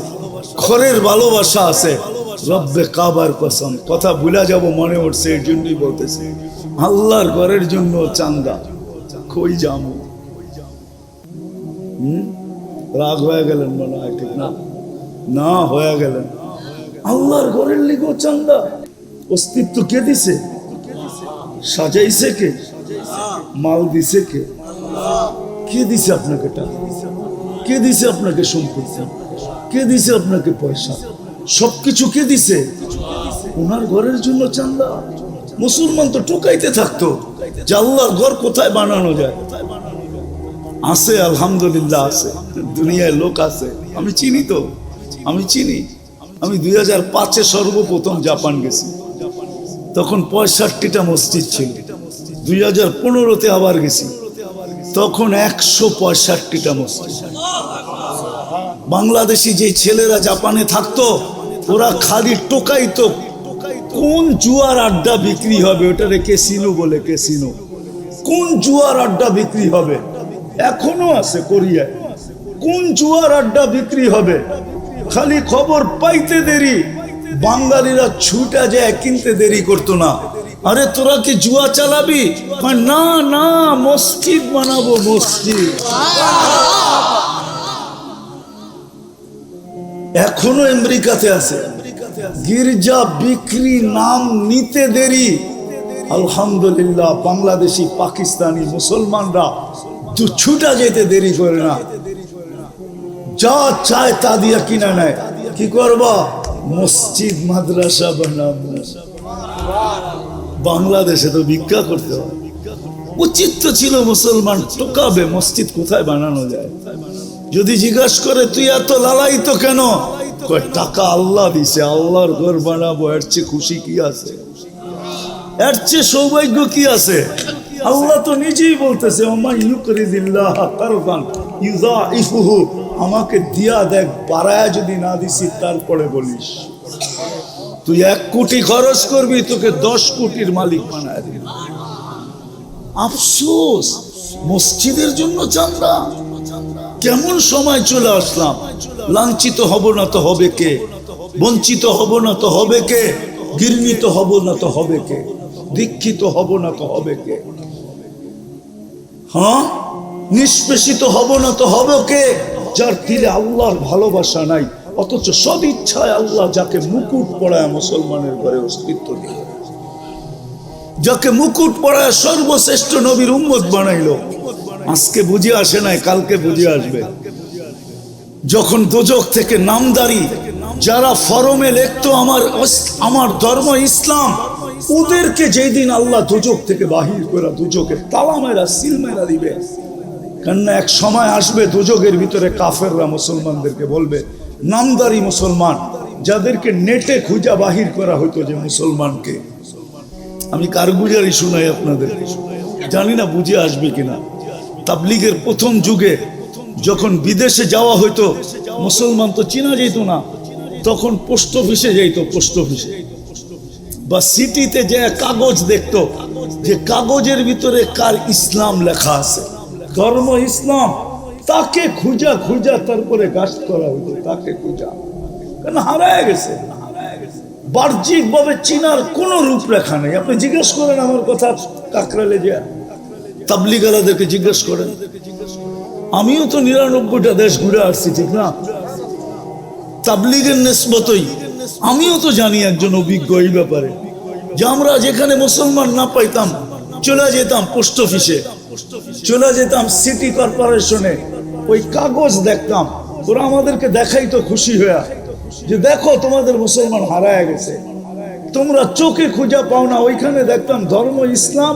ঘরের ভালোবাসা আছে। রব্বে কাবার কসম, কথা ভুলা যাব মনে উঠছে, এর জন্যই বলতেছে আল্লাহর ঘরের জন্য চান্দা কই যাবো। রাগ হয়ে গেলেন মনে হয়, ঠিক না? না হয়ে গেলেন। আল্লাহর ঘরের লিগো চান্দা, অস্তিত্ব কে দিছে? সাজাইছে কে? মাল দিছে কে? কে দিছে আপনাকে টাকা? কে দিছে আপনাকে সম্পত্তি? কে দিছে আপনাকে পয়সা? সবকিছু কে দিছে? ওনার ঘরের জন্য চান্দা। মুসলমান তো টোকাইতে থাকতো যে আল্লাহর ঘর কোথায় বানানো যায়। আছে, আলহামদুলিল্লাহ আছে, দুনিয়ায় লোক আছে, আমি চিনি তো, আমি চিনি। আমি 2005-এ সর্বপ্রথম জাপান গেছি, তখন 65টা মসজিদ ছিল। 2015-তে আবার গেছি, তখন 165টা মসজিদ। বাংলাদেশি যে ছেলেরা জাপানে থাকতো ওরা খালি টোকাইতো কোন জুয়ার আড্ডা বিক্রি হবে, ওটারে ক্যাসিনো বলে, ক্যাসিনো। কোন জুয়ার আড্ডা বিক্রি হবে, এখনো আছে কোরিয়ায়। কোন জুয়ার আড্ডা বিক্রি হবে, খালি খবর পাইতে দেরি, বাঙালিরা ছুটা যায় কিনতে দেরি করতো না। আরে তোরা কি জুয়া চালাবি? না না, মসজিদ বানাবো, মসজিদ। এখনো আমেরিকাতে আছে, গির্জা বিক্রি নাম নিতে দেরি। আলহামদুলিল্লাহ বাংলাদেশি পাকিস্তানি মুসলমানরা ছুটা যেতে দেরি করে না, যা চায় তা দিয়া কিনা নেয়। কি করবা? মসজিদ মাদ্রাসা বানাবো। বাংলাদেশে তো ভিক্ষা করতে হয়। উচিত তো ছিল মুসলমান টোকাবে মসজিদ কোথায় বানানো যায়। যদি জিজ্ঞাসা করে তুই এত লালায়িত কেন, টাকা আল্লাহ দিছে, আল্লাহর ঘর বানাবো, এর চেয়ে খুশি কি আছে, এর চেয়ে সৌভাগ্য কি আছে? আল্লাহ তো নিজেই বলতেছে আমাকে দিয়া দেখ, বাড়ায় যদি না দিছি তারপরে বলিস। তুই 1 কোটি খরচ করবি, তোকে 10 কোটির মালিক বানায় দিবি। আফসোস, মসজিদের জন্য চান্দা। কেমন সময় চলে আসলাম। লাঞ্ছিত হব না তো হবে কে, বঞ্চিত হব না তো হবে কে, ঘৃণিত হব না তো হবে কে, দীক্ষিত হব না তো হবে কে, হ্যাঁ, নিষ্পেষিত হব না তো হবে কে, যার দিলে আল্লাহর ভালোবাসা নাই, অথচ সব ইচ্ছায় আল্লাহ যাকে মুকুট পড়ায় মুসলমানের ঘরে অস্তিত্ব দিল, যাকে মুকুট পড়ায় সর্বশ্রেষ্ঠ নবীর উম্মত বানাইলো। আজকে বুঝে আসে নাই, কালকে বুঝে আসবে। যখন দোজখ থেকে নামদারি যারা ফরমে লিখতো আমার ধর্ম ইসলাম, ওদেরকে যেই দিন আল্লাহ দোজখ থেকে বাহির করে দোজখের তালা মেরা সিল মেরা দিবে। কেননা এক সময় আসবে দোজখের ভিতরে কাফেররা মুসলমানদেরকে বলবে, নামদারি মুসলমান যাদেরকে নেটে খুঁজা বাহির করা হতো যে মুসলমানকে। আমি কারগুজারি শুনাই আপনাদের, জানি না বুঝে আসবে কিনা। তাবলীগের প্রথম যুগে যখন বিদেশে যাওয়া হইতো, মুসলমান তো চিনা যেত না, তখন পোস্ট অফিসে যাইতো, পোস্ট অফিসে বা সিটিতে যে কাগজ দেখতো যে কাগজের ভিতরে কার ইসলাম লেখা আছে, ধর্ম ইসলাম, তাকে খুঁজা খুঁজা তারপরে গাছ করা হইতো, তাকে খুঁজা। কেন হারায় গেছে, বাহ্যিক ভাবে চিনার কোন রূপরেখা নেই। আপনি জিজ্ঞেস করেন আমার কথা, কাকরালে যে তাবলীগালাদেরকে জিজ্ঞেস করেন। আমিও তো 99টা দেশ ঘুরে আসছি, ঠিক না? তাবলীগের নিসবতই আমিও তো জানি একজন অভিজ্ঞ এই ব্যাপারে, যে আমরা যেখানে মুসলমান না পাইতাম চলে যেতাম পোস্ট অফিসে, চলে যেতাম সিটি কর্পোরেশনে, ওই কাগজ দেখতাম, ওরা আমাদেরকে দেখাইতো খুশি হইয়া যে দেখো তোমাদের মুসলমান হারায় গেছে, তোমরা চোখে খুঁজা পাও না। ওইখানে দেখতাম ধর্ম ইসলাম,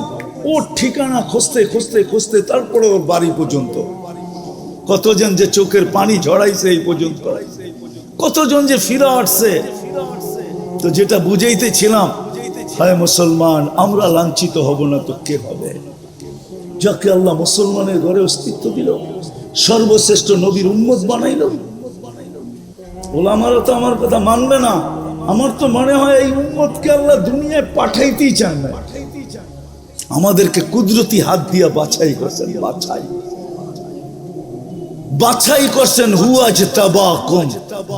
ওর ঠিকানা খুঁজতে খুঁজতে খুঁজতে তারপরে ওর বাড়ি পর্যন্ত। কতজন যে চোখের পানি ঝরাইছে এই পর্যন্ত, কতজন যে ফিরে আসছে। তো যেটা বুঝাইতেছিলাম, হায় মুসলমান, আমরা লাঞ্ছিত হব না তো কে হবে? যাকে আল্লাহ মুসলমানের ঘরে অস্তিত্ব দিল, সর্বশ্রেষ্ঠ নবীর উম্মত বানাইল। ওলামারা তো আমার কথা মানবে না। আমার তো মনে হয় এই উম্মতকে আল্লাহ দুনিয়ায় পাঠাইতেই চান না, আমাদেরকে কুদরতি হাত দিয়া বাছাই করছেন, বাছাই করছেন। হুয়াজ তাবাকুম,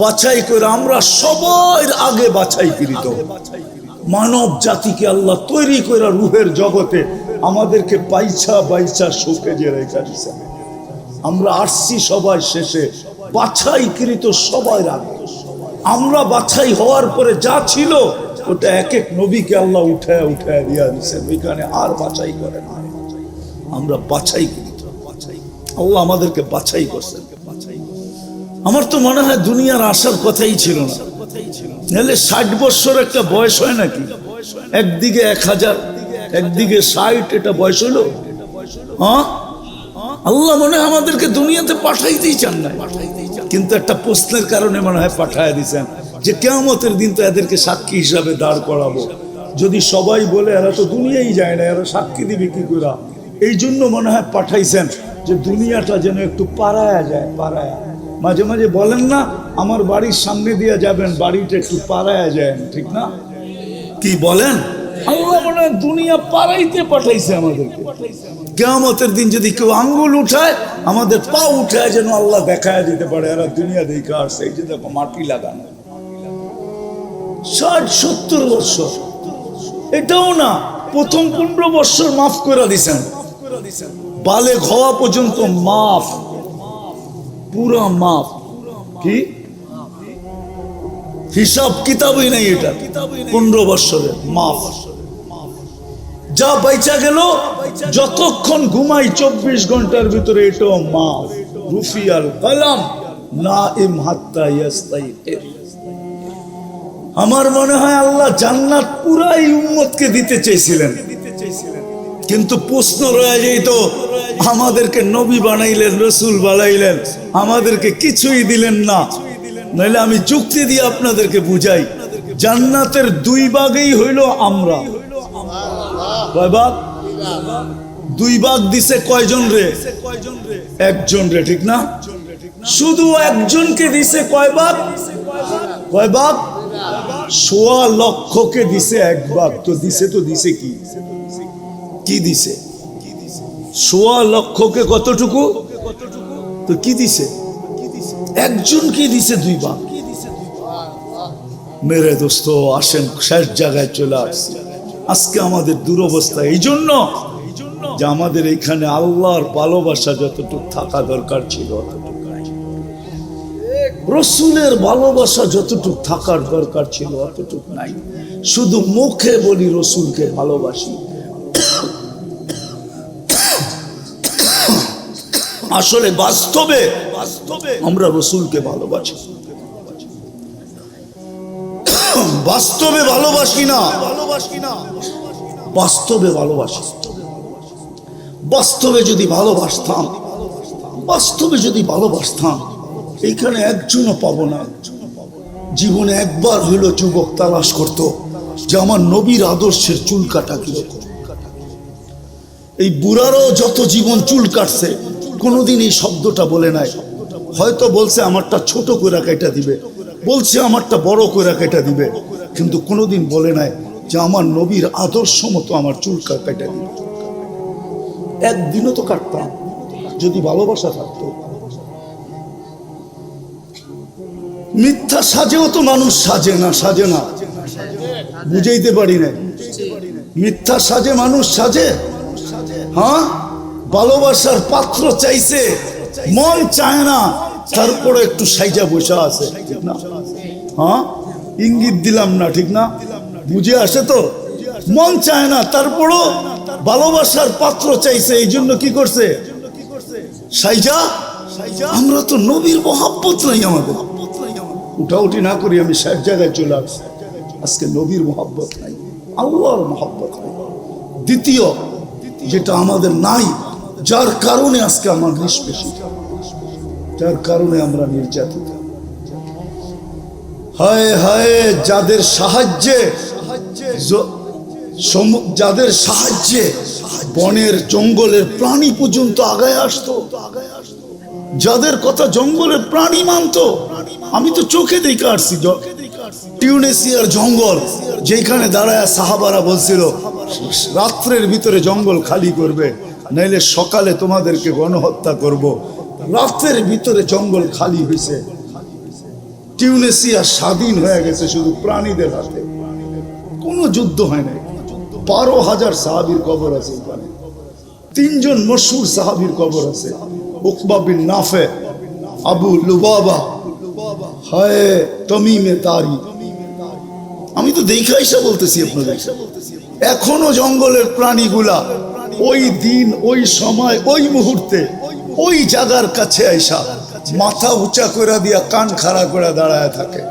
বাছাই করে আমরা সবার আগে বাছাইকৃত মানব জাতিকে আল্লাহ তৈরি করে রূহের জগতে আমাদেরকে বাইছা বাইছা শোকেজে রেখে দিয়েছেন। আমরা আসছি সবাই শেষে, বাছাইকৃত সবার আগে। আমরা বাছাই হওয়ার পরে যা ছিল ওটা এক এক নবীকে আল্লাহ উঠায় উঠায় দিয়া দিয়েছেন, ওইখানে আর বাছাই করে না। আমরা বাছাইকৃত, আল্লাহ আমাদেরকে বাছাই করছেন। আমার তো মনে হয় দুনিয়ার আসার কথাই ছিল না, নাহলে 60 বছর একটা বয়স হয় নাকি? একদিকে 1000, একদিকে 60, এটা বয়স হলো? হ্যাঁ, আল্লাহ মনে হয় আমাদেরকে দুনিয়াতে পাঠাইতেই চান না, কিন্তু একটা প্রশ্নের কারণে মনে হয় পাঠায় দিচ্ছেন, যে কিয়ামতের দিন তো এদেরকে সাক্ষী হিসাবে দাঁড় করাবো। যদি সবাই বলে এরা তো দুনিয়াই যায় না, এরা সাক্ষী দিবে কি করে? এই জন্য মনে হয় পাঠাইছেন, যে দুনিয়াটা যেন একটু পাড়ায়া যায়, পাড়ায়া। মাঝে মাঝে বলেন না, আমার বাড়ির সামনে দিয়ে যাবেন, বাড়িটা একটু পাড়ায় যায়, ঠিক না? কি বলেন? আল্লাহ মনে হয় দুনিয়া পাড়াইতে পাঠাইছে আমাদেরকে। কিয়ামতের দিন যদি কেউ আঙ্গুল উঠায়, আমাদের পা উঠায় যেন আল্লাহ দেখায় দিতে পারে এরা দুনিয়া দেখে আসছে। এই যে দেখো মাটি লাগানো 60-70 বছর, এটাও না, প্রথম 15 বছর মাফ করে দিছেন, বালে হওয়া পর্যন্ত মাফ, পুরা মাফ। কি হিসাব কিতাবই নাই, এটা 15 বছরের মাফ। যা বাইচা গেল, যতক্ষণ ঘুমাই 24 ঘন্টার ভিতরে, এটাও মাফ। রুফিয়াল কালাম নাইম হাত্তা ইয়াস্তাইকির। আমার মনে হয় আল্লাহ জান্নাত পুরাই উম্মতকে দিতে চেয়েছিলেন, কিন্তু প্রশ্ন রয়ে যেত, আমাদেরকে নবী বানাইলেন, রসুল বানাইলেন, আমাদেরকে কিছুই দিলেন না। নইলে আমি যুক্তি দিয়ে আপনাদেরকে বুঝাই, জান্নাতের 2 ভাগই হইল আমরা। কয় ভাগ? 2 ভাগ দিছে কয়জন রে? একজন রে, ঠিক না? শুধু একজনকে দিছে কয় ভাগ? কয় ভাগ? 1.25 লক্ষকে দিছে 1 ভাগ। তো দিছে কি? কি দিছে? 1.25 লক্ষকে কতটুকু? তো কি দিছে? একজনকে দিছে 2 ভাগ। মেরে দোস্ত, আসেন শেষ জায়গায় চলে আসছে। আজকে আমাদের দুরবস্থা এই জন্য যে আমাদের এখানে আল্লাহর ভালোবাসা যতটুকু থাকা দরকার ছিল, রসুলের ভালোবাসা যতটুকু থাকার দরকার ছিল অতটুকু নাই। শুধু মুখে বলি রসুলকে ভালোবাসি, আসলে বাস্তবে আমরা রসুলকে ভালোবাসি, বাস্তবে ভালোবাসি না, বাস্তবে ভালোবাসি। বাস্তবে যদি ভালোবাসতাম, বাস্তবে যদি ভালোবাসতাম, এইখানে একজনও পাবো না। জীবনে একবার হইল যুবক তালাশ করত যে আমার নবীর আদর্শের চুল কাটা কিরকম। এই বুড়ারও যত জীবন চুল কাটছে, কোনোদিন এই শব্দটা বলে নাই। হয়তো বলছে আমারটা ছোট করে কেটে দিবে, বলছে আমারটা বড় করে কেটে দিবে, কিন্তু কোনোদিন বলে নাই যে আমার নবীর আদর্শ মতো আমার চুল কেটে দিবে। একদিনও তো কাটতাম যদি ভালোবাসা থাকতো। মিথ্যা সাজেও তো মানুষ সাজে না, বুঝাইতে পারি না। মিথ্যা সাজে মানুষ সাজে। হ্যাঁ, ভালোবাসার পাত্র চাইছে, মন চায় না, তারপরে একটু সাইজা বসা আছে, ঠিক না? হ্যাঁ, ইঙ্গিত দিলাম না, ঠিক না? বুঝে আসে তো, মন চায় না, তারপরও ভালোবাসার পাত্র চাইছে, এই জন্য কি করছে? সাইজা। আমরা তো নবীর মহব্বত নাই আমাদের। উঠাউঠি না করি, আমি শেষ জায়গায় চলে আসছি। আজকে নবীর মহব্বত নাই, আল্লাহর মহব্বত নাই। দ্বিতীয় যেটা আমাদের নাই, যার কারণে আজকে আমার নিষ্পেষিত, যার কারণে আমরা নির্যাতিত। হায় হায়, যাদের সাহায্যে বনের জঙ্গলের প্রাণী পর্যন্ত আগায় আসতো, যাদের কথা জঙ্গলের প্রাণী মানতো। আমি তো চোখে দেখে আসছি, টিউনেসিয়ার জঙ্গল, যেখানে দাঁড়ায় সাহাবারা বলছিল রাত্রের ভিতরে জঙ্গল খালি করবে, নাইলে সকালে তোমাদেরকে গণহত্যা করব। রাতের ভিতরে জঙ্গল খালি হয়েছে, টিউনেসিয়া স্বাধীন হয়ে গেছে শুধু প্রাণীদের হাতে, কোনো যুদ্ধ হয় নাই। 12,000 সাহাবীর কবর আছে এখানে। 3 জন মশহুর সাহাবীর কবর আছে, উকবা বিন নাফে, আবু লুবাবা, হায় তমিমে তারি। আমি তো দেখে আইসা বলতেছি আপনাদের, এখনো জঙ্গলের প্রাণীগুলা ওই দিন, ওই সময়, ওই মুহূর্তে, ওই জায়গার কাছে আইসা মাথা উঁচা করে দিয়া কান খাড়া করে দাঁড়ায় থাকে।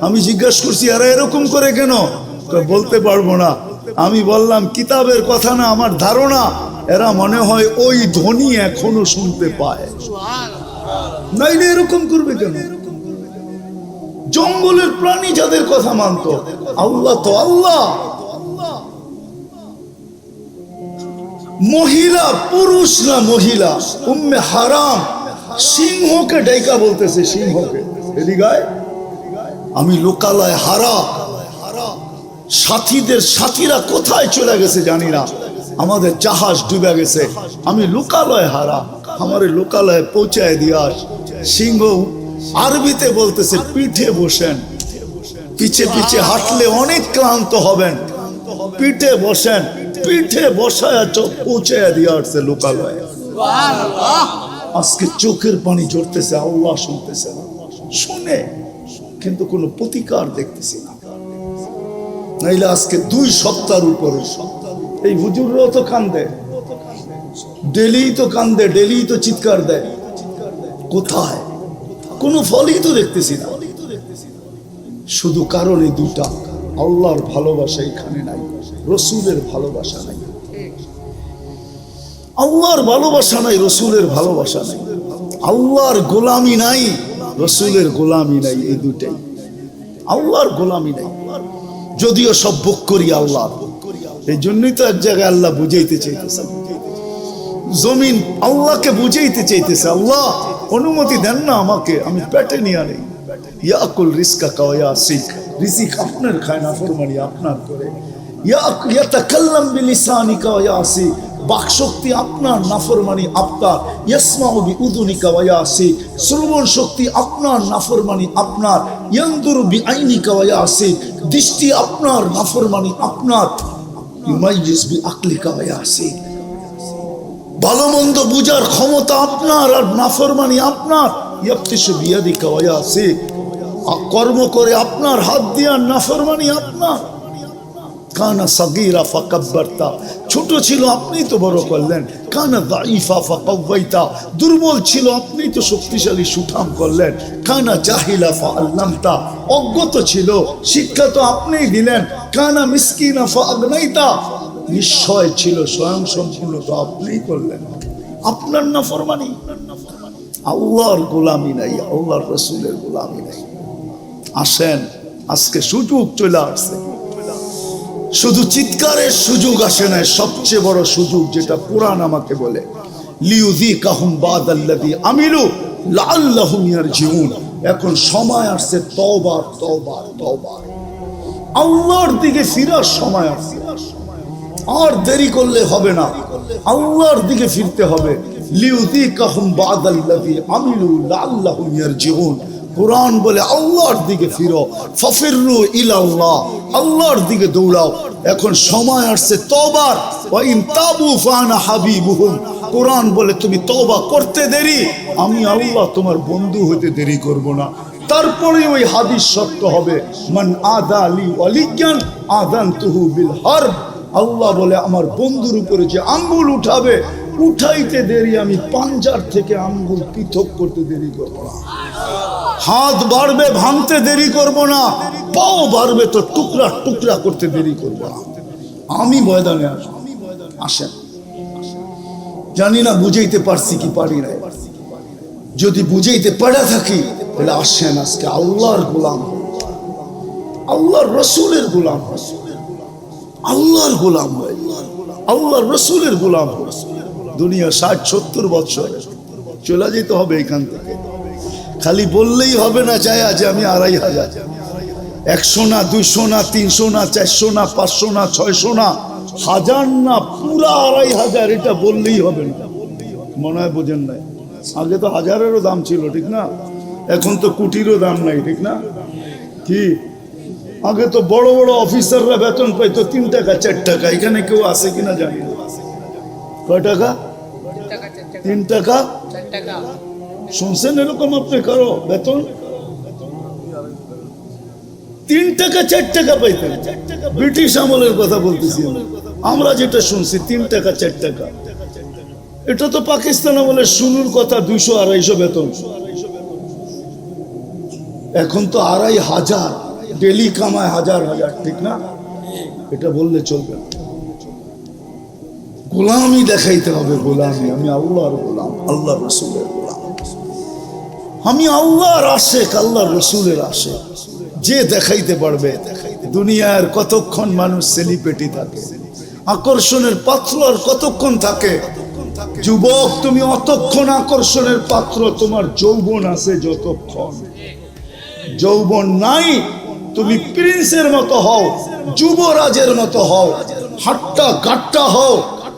আমি জিজ্ঞাসা করছি, আরে এরকম করে কেন? বলতে পারবো না। আমি বললাম, কিতাবের কথা না, আমার ধারণা এরা মনে হয় ওই ধ্বনি এখনো শুনতে পায়, নাইলে এরকম করবে কেন? জঙ্গলের প্রাণী যাদের কথা মানত, আল্লাহ তো আল্লাহ। মহিলা পুরুষ না মহিলা, উম্মে হারাম সিংহকে ডাইকা বলতেছে, সিংহকে এদিকে আমি লোকালয় হারা, সাথীরা কোথায় চলে গেছে জানি না, আমাদের জাহাজ ডুবে গেছে, আমি লোকালয় হারা, আমার লোকালয়ে পৌঁছায় দিয়াস। সিংহ আরবিতে বলতেছে পিঠে বসেন, পিছে পিছে হাঁটলে অনেক ক্লান্ত হবেন, পিঠে বসেন, পিঠে বসায় পৌঁছায় দিয়ে আসছে লোকালয়ে। আজকে চোখের পানি ঝরতেছে, আল্লাহ শুনতেছে না, শুনে কিন্তু কোনো প্রতিকার দেখতেছি না। নাইলে আজকে 2 সপ্তাহের উপরে এই হুজুররাও তো কান্দে, ডেলি তো কান্দে, ডেলি তো চিৎকার দেয়, কোথায় কোনো ফলই তো দেখতেছি না। শুধু কারণ এই 2টা, আল্লাহর ভালোবাসা এখানে নাই, রসুলের ভালোবাসা নাই। আল্লাহর ভালোবাসা নাই, রসুলের ভালোবাসা নাই, আল্লাহর গোলামি নাই, রসুলের গোলামি নাই, এই 2টাই। আল্লাহর গোলামি নাই, যদিও সব ভোগ করি আল্লাহ। এই জন্যই তো এক জায়গায় আল্লাহ বুঝাইতে চাইতেছে, জমিন আল্লাহকে বুঝাইতে চাইতেছে, আল্লাহ অনুমতি দেন না আমাকে, আমি পেটে নিয়ে নেই। ইয়াকুল রিজকা কাওয়া সিক, রিজিক আপনার খায়, নাফরমানি আপনার করে। ইয়াতাকাল্লাম বিলিসানিকা ওয়া ইয়াসি, বাকশক্তি আপনার, নাফরমানি আপনার। ইয়াসমাউ বিউযুনিকা ওয়া ইয়াসি, শ্রবণ শক্তি আপনার, নাফরমানি আপনার। ইয়ানদুরু বিআইনিকা ওয়া ইয়াসি, দৃষ্টি আপনার, নাফরমানি আপনার। ইউমাইজিস বিআকলিকা ওয়া ইয়াসি, ভালো মন্দ বুঝার ক্ষমতা আপনার আর নাফরমানি আপনার। ইয়াবতিশু বিয়াদিকা ওয়া ইয়াসি, কর্ম করে আপনার, হাত দিয়া, নাফরমানি আপনার। কানা সাগীরা ফাকাব্বারতা, ছোট ছিল আপনি তো বড় করলেন। কানা দাঈফা ফাকাওয়াইতা, দুর্বল ছিল আপনি তো শক্তিশালী সুঠাম করলেন। কানা জাহিলা ফাআল্লামতা, অজ্ঞত ছিল শিক্ষা তো আপনিই দিলেন। কানা মিসকিনা ফাআগনাইতা, নিশ্চয় ছিল স্বয়ং সম্পূর্ণ তো আপনিই করলেন। আপনার নাফরমানি, আল্লাহর গোলামি নাই, আল্লাহর রাসূলের গোলামি নাই। আসেন, আজকে সুযোগ চলে আসছে, শুধু চিৎকারের সুযোগ আসে না, সবচেয়ে বড় সুযোগ যেটা কোরআন আমাকে বলে, লিউযীকাহুম বাদাল্লাযী আমিলু লাআল্লাহুম ইয়ারজিউন। এখন সময় আসছে তওবার, তওবার, তওবার, আল্লাহর দিকে ফিরার সময় আসছে। আর দেরি করলে হবে না, আল্লাহর দিকে ফিরতে হবে। লিউযীকাহুম বাদাল্লাযী আমিলু লাআল্লাহুম ইয়ারজিউন। কোরআন বলে আল্লাহর দিকে ফিরো, ফাফিরু ইলাল্লাহ, আল্লাহর দিকে দৌড়াও। এখন সময় আসছে তওবার। ওয়া ইন তাবু ফানা হাবিবুহুম, কোরআন বলে তুমি তওবা করতে দেরি, আমি আল্লাহ তোমার বন্ধু হতে দেরি করব না। তারপরে ওই হাদিস সত্য হবে, মান আদা লি ওয়ালিয়ান আযানতুহু বিল হারব। আল্লাহ বলে আমার বন্ধুর উপরে যে আঙ্গুল উঠাবে, উঠাইতে দেরি, আমি পাঞ্জার থেকে আঙ্গুল পৃথক করতে দেরি করব না। হাত বাড়বে, ভাঙতে দেরি করব না। পাও বাড়বে তো টুকরা টুকরা করতে দেরি করব না। আমি ময়দানে আসবো, আসেন। জানি না বুঝাইতে পারছি কি পারি না, যদি বুঝাইতে পারা থাকি তাহলে আসেন আজকে আল্লাহর গোলাম, আল্লাহর রসুলের গোলাম, আল্লাহর গোলাম হয়, আল্লাহর রসুলের গোলাম। দুনিয়া 60-70 বছর চলে যেতে হবে এখান থেকে। খালি বললেই হবে না যায় যে আমি 2500, 100 না, 200 না, 300 না, 400 না, 500 না, 600 না, 1000 না, পুরা 2500, এটা বললেই হবে না। মনে হয় বোঝেন নাই, আগে তো 1000-এরও দাম ছিল, ঠিক না? এখন তো কোটিরও দাম নাই, ঠিক না? কি আগে তো বড় বড় অফিসাররা বেতন পাইতো 3 টাকা 4 টাকা। এখানে কেউ আছে কিনা জানি না। কয় টাকা? 3 টাকা, 4 টাকা। শুনছেন এরকম আপনি কারো বেতন? 3 টাকা 4 টাকা পাইতেন। ব্রিটিশ আমলের কথা বলতেছি আমরা, যেটা শুনছি 3 টাকা 4 টাকা। এটা তো পাকিস্তান আমলের শুনুর কথা, 200-250 বেতন। এখন তো 2500, ডেলি কামায় 1000, ঠিক না? এটা বললে চলবে না। গোলামি দেখাইতে হবে, গোলামি। আমি আল্লাহর গোলাম, আল্লাহর রসুলের গোলাম। আমি আল্লাহর আশেক, আল্লাহর রসুলের আশেক। যে দেখাইতে পারবে। দুনিয়ার কতক্ষণ মানুষ সেলিব্রিটি থাকে, আকর্ষণের পাত্র আর কতক্ষণ থাকে। যুবক তুমি অতক্ষণ আকর্ষণের পাত্র তোমার যৌবন আছে যতক্ষণ, যৌবন নাই তুমি প্রিন্সের মতো হও, যুবরাজের মতো হও, হাট্টা গাট্টা হও,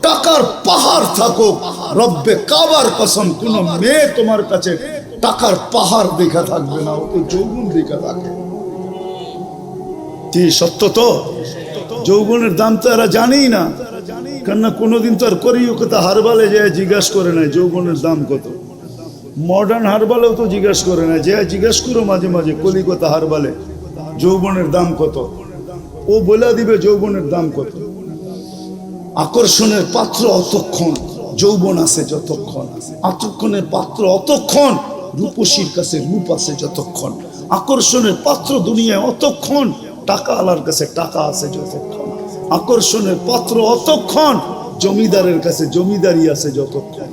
টাকার পাহাড় থাকো, রব্বে কাবার কসম কোন মেয়ে তোমার কাছে টাকার পাহাড় দেখা থাকবে না, ও তো যৌবন দেখা থাকে। কি সত্য তো? যৌবনের দাম তো এরা জানেই না, কেননা কোনোদিন তো আর করিও হারবালে যে জিজ্ঞাসা করে নাই যৌবনের দাম কত। মডার্ন হারবালেও তো জিজ্ঞাসা করে না, যে জিজ্ঞাসা করো মাঝে মাঝে কলিকতা হারবালে যৌবনের দাম কত, ও বলে দিবে যৌবনের দাম কত। আকর্ষণের পাত্র অতক্ষণ, যৌবন আছে যতক্ষণ, আকর্ষণের পাত্র অতক্ষণ, রূপসীর কাছে রূপ আছে যতক্ষণ, আকর্ষণের পাত্র দুনিয়ায় অতক্ষণ, টাকা আলার কাছে টাকা আছে যতক্ষণ, আকর্ষণের পাত্র অতক্ষণ, জমিদারের কাছে জমিদারি আছে যতক্ষণ।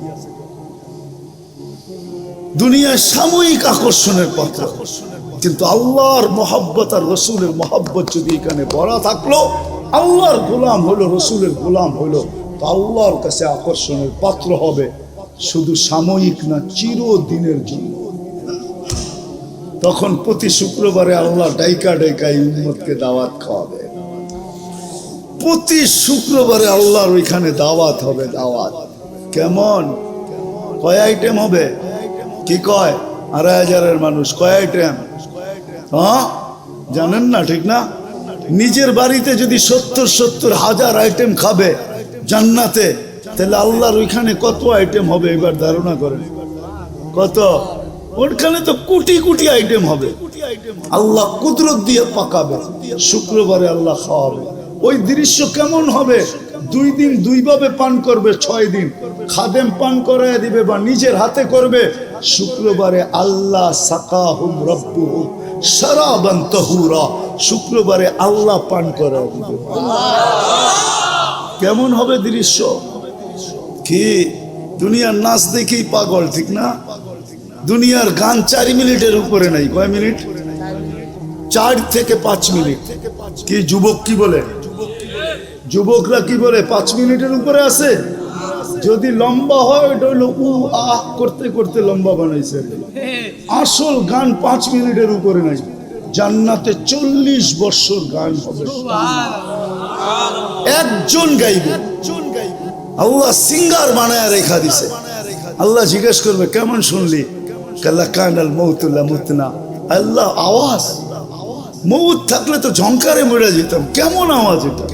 দুনিয়ায় সাময়িক আকর্ষণের পাত্র, কিন্তু আল্লাহর মহব্বত আর রসুলের মহব্বত যদি এখানে বড় থাকলো, আল্লাহর গোলাম হলো, রসুলের গোলাম হলো, তো আল্লাহর কাছে আকর্ষণের পাত্র হবে, শুধু সাময়িক না, চিরদিনের জন্য। তখন প্রতি শুক্রবারে আল্লাহ ডাইকা ডাইকা উম্মতকে দাওয়াত খাওয়াবে, প্রতি শুক্রবারে আল্লাহর ওইখানে দাওয়াত হবে। দাওয়াত কেমন? কয় আইটেম হবে? কি কয়? 2,500 মানুষ, কয় আইটেম? হ্যাঁ জানেন না, ঠিক না? নিজের বাড়িতে যদি 70,000 আইটেম খাবে জান্নাতে, তাহলে আল্লাহর ওইখানে কত আইটেম হবে এবার ধারণা করেন। কত? ওখানে তো কোটি কোটি আইটেম হবে। আল্লাহ কুদরত দিয়ে পাকাবে, শুক্রবারে আল্লাহ খাওয়াবে। ওই দৃশ্য কেমন হবে? 2 দিন 2 ভাবে পান করবে, 6 দিন খাদেম পান করায় দিবে বা নিজের হাতে করবে। শুক্রবারে আল্লাহ সাকাহুম রব্বুহুম শারাবান তাহুরা, শুক্রবারে আল্লাহ পান করায় দিবে। কেমন হবে দৃশ্য? কি দুনিয়ার নাচ দেখেই পাগল, ঠিক না? দুনিয়ার গান 4 মিনিটের উপরে নাই। কয় মিনিট? 4 থেকে 5 মিনিট। কি যুবক কি বলে? যুবকরা কি বলে? 5 মিনিটের উপরে আছে। যদি লম্বা হয় ওটা হইলো উ আহ করতে করতে লম্বা বানাইছে। আসল গান 5 মিনিটের উপরে নাই। জান্নাতে 40 বছর গান হবে, একজন গাইবে। আল্লাহ সিঙ্গার বানায় রেখা দিছে। আল্লাহ জিজ্ঞেস করবে কেমন শুনলি? কাল্লা কানাল মৌতুল্লাহ মুতনা। আল্লাহ আওয়াজ, মৌত থাকলে তো ঝংকারে মরে যেতাম, কেমন আওয়াজ এটা?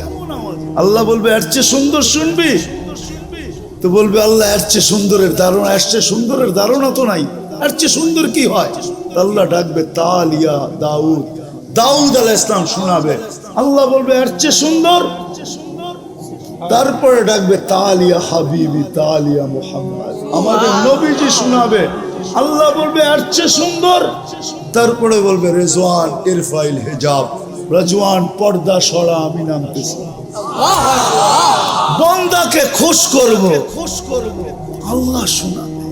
আল্লাহ বলবে এর চেয়ে সুন্দর শুনবি? তো বলবে আল্লাহ এর চেয়ে সুন্দরের ধারণা, এর চেয়ে সুন্দরের ধারণা তো নাই, এর চেয়ে সুন্দর কি হয়? আল্লাহ ডাকবে তালিয়া দাউদ, দাউদ আলাইহিস সালাম শোনাবে। আল্লাহ বলবে এর চেয়ে সুন্দর। তারপরে ডাকবে তালিয়া হাবিবি তালিয়া মুহাম্মদ, আমাদের নবীজি শোনাবে। আল্লাহ বলবে এর চেয়ে সুন্দর। তারপরে বলবে রেজওয়ান ইরফাইল হিজাব, রাজওয়ান পর্দা সরা, আমি নামতেছি। বান্দাকে খুশ করব, আল্লাহ শোনাবে।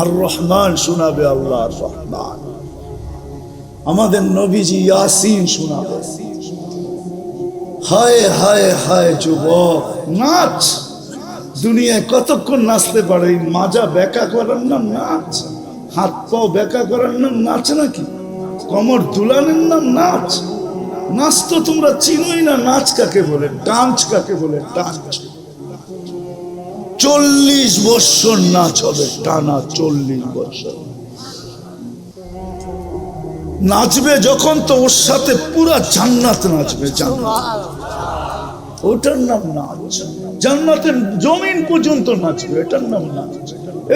আর রহমান শোনাবে, আল্লাহ আর রহমান। আমাদের নবীজি ইয়াসিন শোনাবে। হায় হায় হায় যুবক, নাচ। দুনিয়ায় কতক্ষণ নাচতে পারে? মাজা বেকা করার নাম নাচ, হাত পাও বেকা করার নাম নাচ নাকি? কমর দুলানের নাম নাচ? নাচ তো তোমরা চিনোই না। নাচ কাকে বলে, ডান্স কাকে বলে? ডান্স 40 বছর নাচ হবে, টানা 40 বছর নাচবে যখন, তো ওর সাথে পুরা জান্নাত নাচবে। জান্নাত, ওটার নাম নাচ। জান্নাতের জমিন পর্যন্ত নাচবে, এটার নাম নাচ।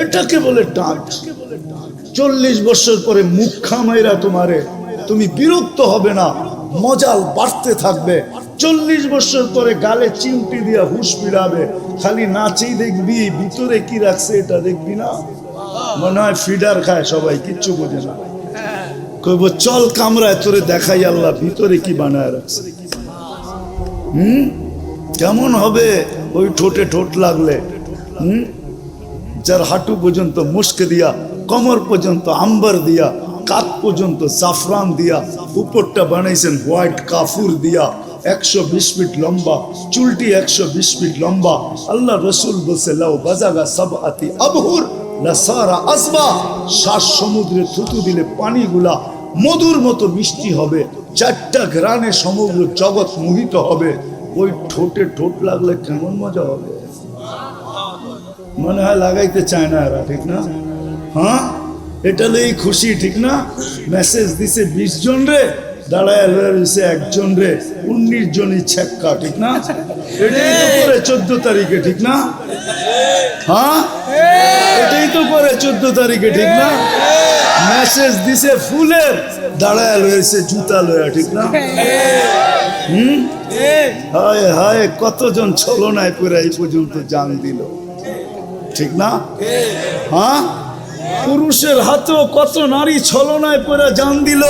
এটাকে বলে ডান্স। 40 বছর পরে মুখ খামাইরা তোমারে, তুমি বিরক্ত হবে না, মজাল বাড়তে থাকবে। 40 বছর পরে গালে চিমটি দিয়া হুশ ফিরাবে, খালি নাচেই দেখবি, ভিতরে কি রাখছে এটা দেখবি না। মনে হয় ফিডার খায় সবাই, কিচ্ছু বোঝে না। কইব চল কামরায় তোরে দেখাই আল্লাহ ভিতরে কি বানায় রাখছে। কেমন হবে ওই ঠোঁটে ঠোঁট লাগলে? যার হাঁটু পর্যন্ত মুস্ক দিয়া, কমর পর্যন্ত আম্বার দিয়া, কাত পর্যন্ত জাফরান দিয়া, উপরটা বানাইছেন হোয়াইট কাফুর দিয়া, 120 ফিট লম্বা, চুলটি 120 ফিট লম্বা। আল্লাহ রসুল বলছে লাউ বাজাগা সাবআতি আবহুর লাসারা আসবা, 7 সমুদ্রে থুতু দিলে পানিগুলা মধুর মতো মিষ্টি হবে, 4টা ঘ্রাণে সমগ্র জগৎ মোহিত হবে। ওই ঠোঁটে ঠোঁট লাগলে কেমন মজা হবে, মনে হয় লাগাইতে চায় না এরা, ঠিক না? হ্যাঁ, এটা লই খুশি, ঠিক না? মেসেজ দিছে 20 জন রে, দাঁড়ায় রয়েছে 1 জন রে, 19 জনই ছেক্কা, ঠিক না? এটাই তো করে 14 তারিখে, ঠিক না? হ্যাঁ, এটাই তো করে 14 তারিখে, ঠিক না? মেসেজ দিছে ফুলের, দাঁড়ায় রয়েছে জুতা লয়া, ঠিক না? হায় হায়, কতজন ছলনায় পড়ে এই পর্যন্ত জান দিল, ঠিক না? হ্যাঁ, পুরুষের হাতেও কত নারী ছলনায় পড়ে জান দিল,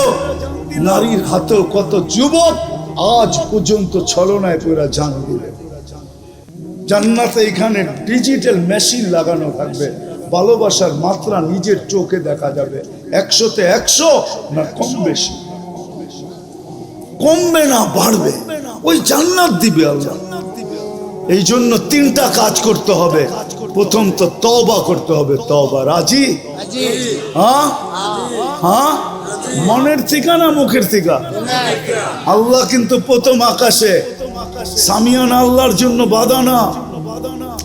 নারীর হাতেও কত যুবক আজ পর্যন্ত ছলনায় পড়ে জান দিল। জান্নাতে এখানে ডিজিটাল মেশিন লাগানো থাকবে, ভালোবাসার মাত্রা নিজের চোখে দেখা যাবে, 100-তে 100 না কম বেশি, কমবে না বাড়বে, ওই জান্নাত দিবে আল্লাহ। এই জন্য 3টা কাজ করতে হবে। প্রথম তো তওবা করতে হবে, তওবা। রাজি? হ্যাঁ হ্যাঁ, মনের থেকে না মুখের থেকে? আল্লাহ কিন্তু প্রথম আকাশে, সামিয়ান আল্লাহর জন্য বাধা না,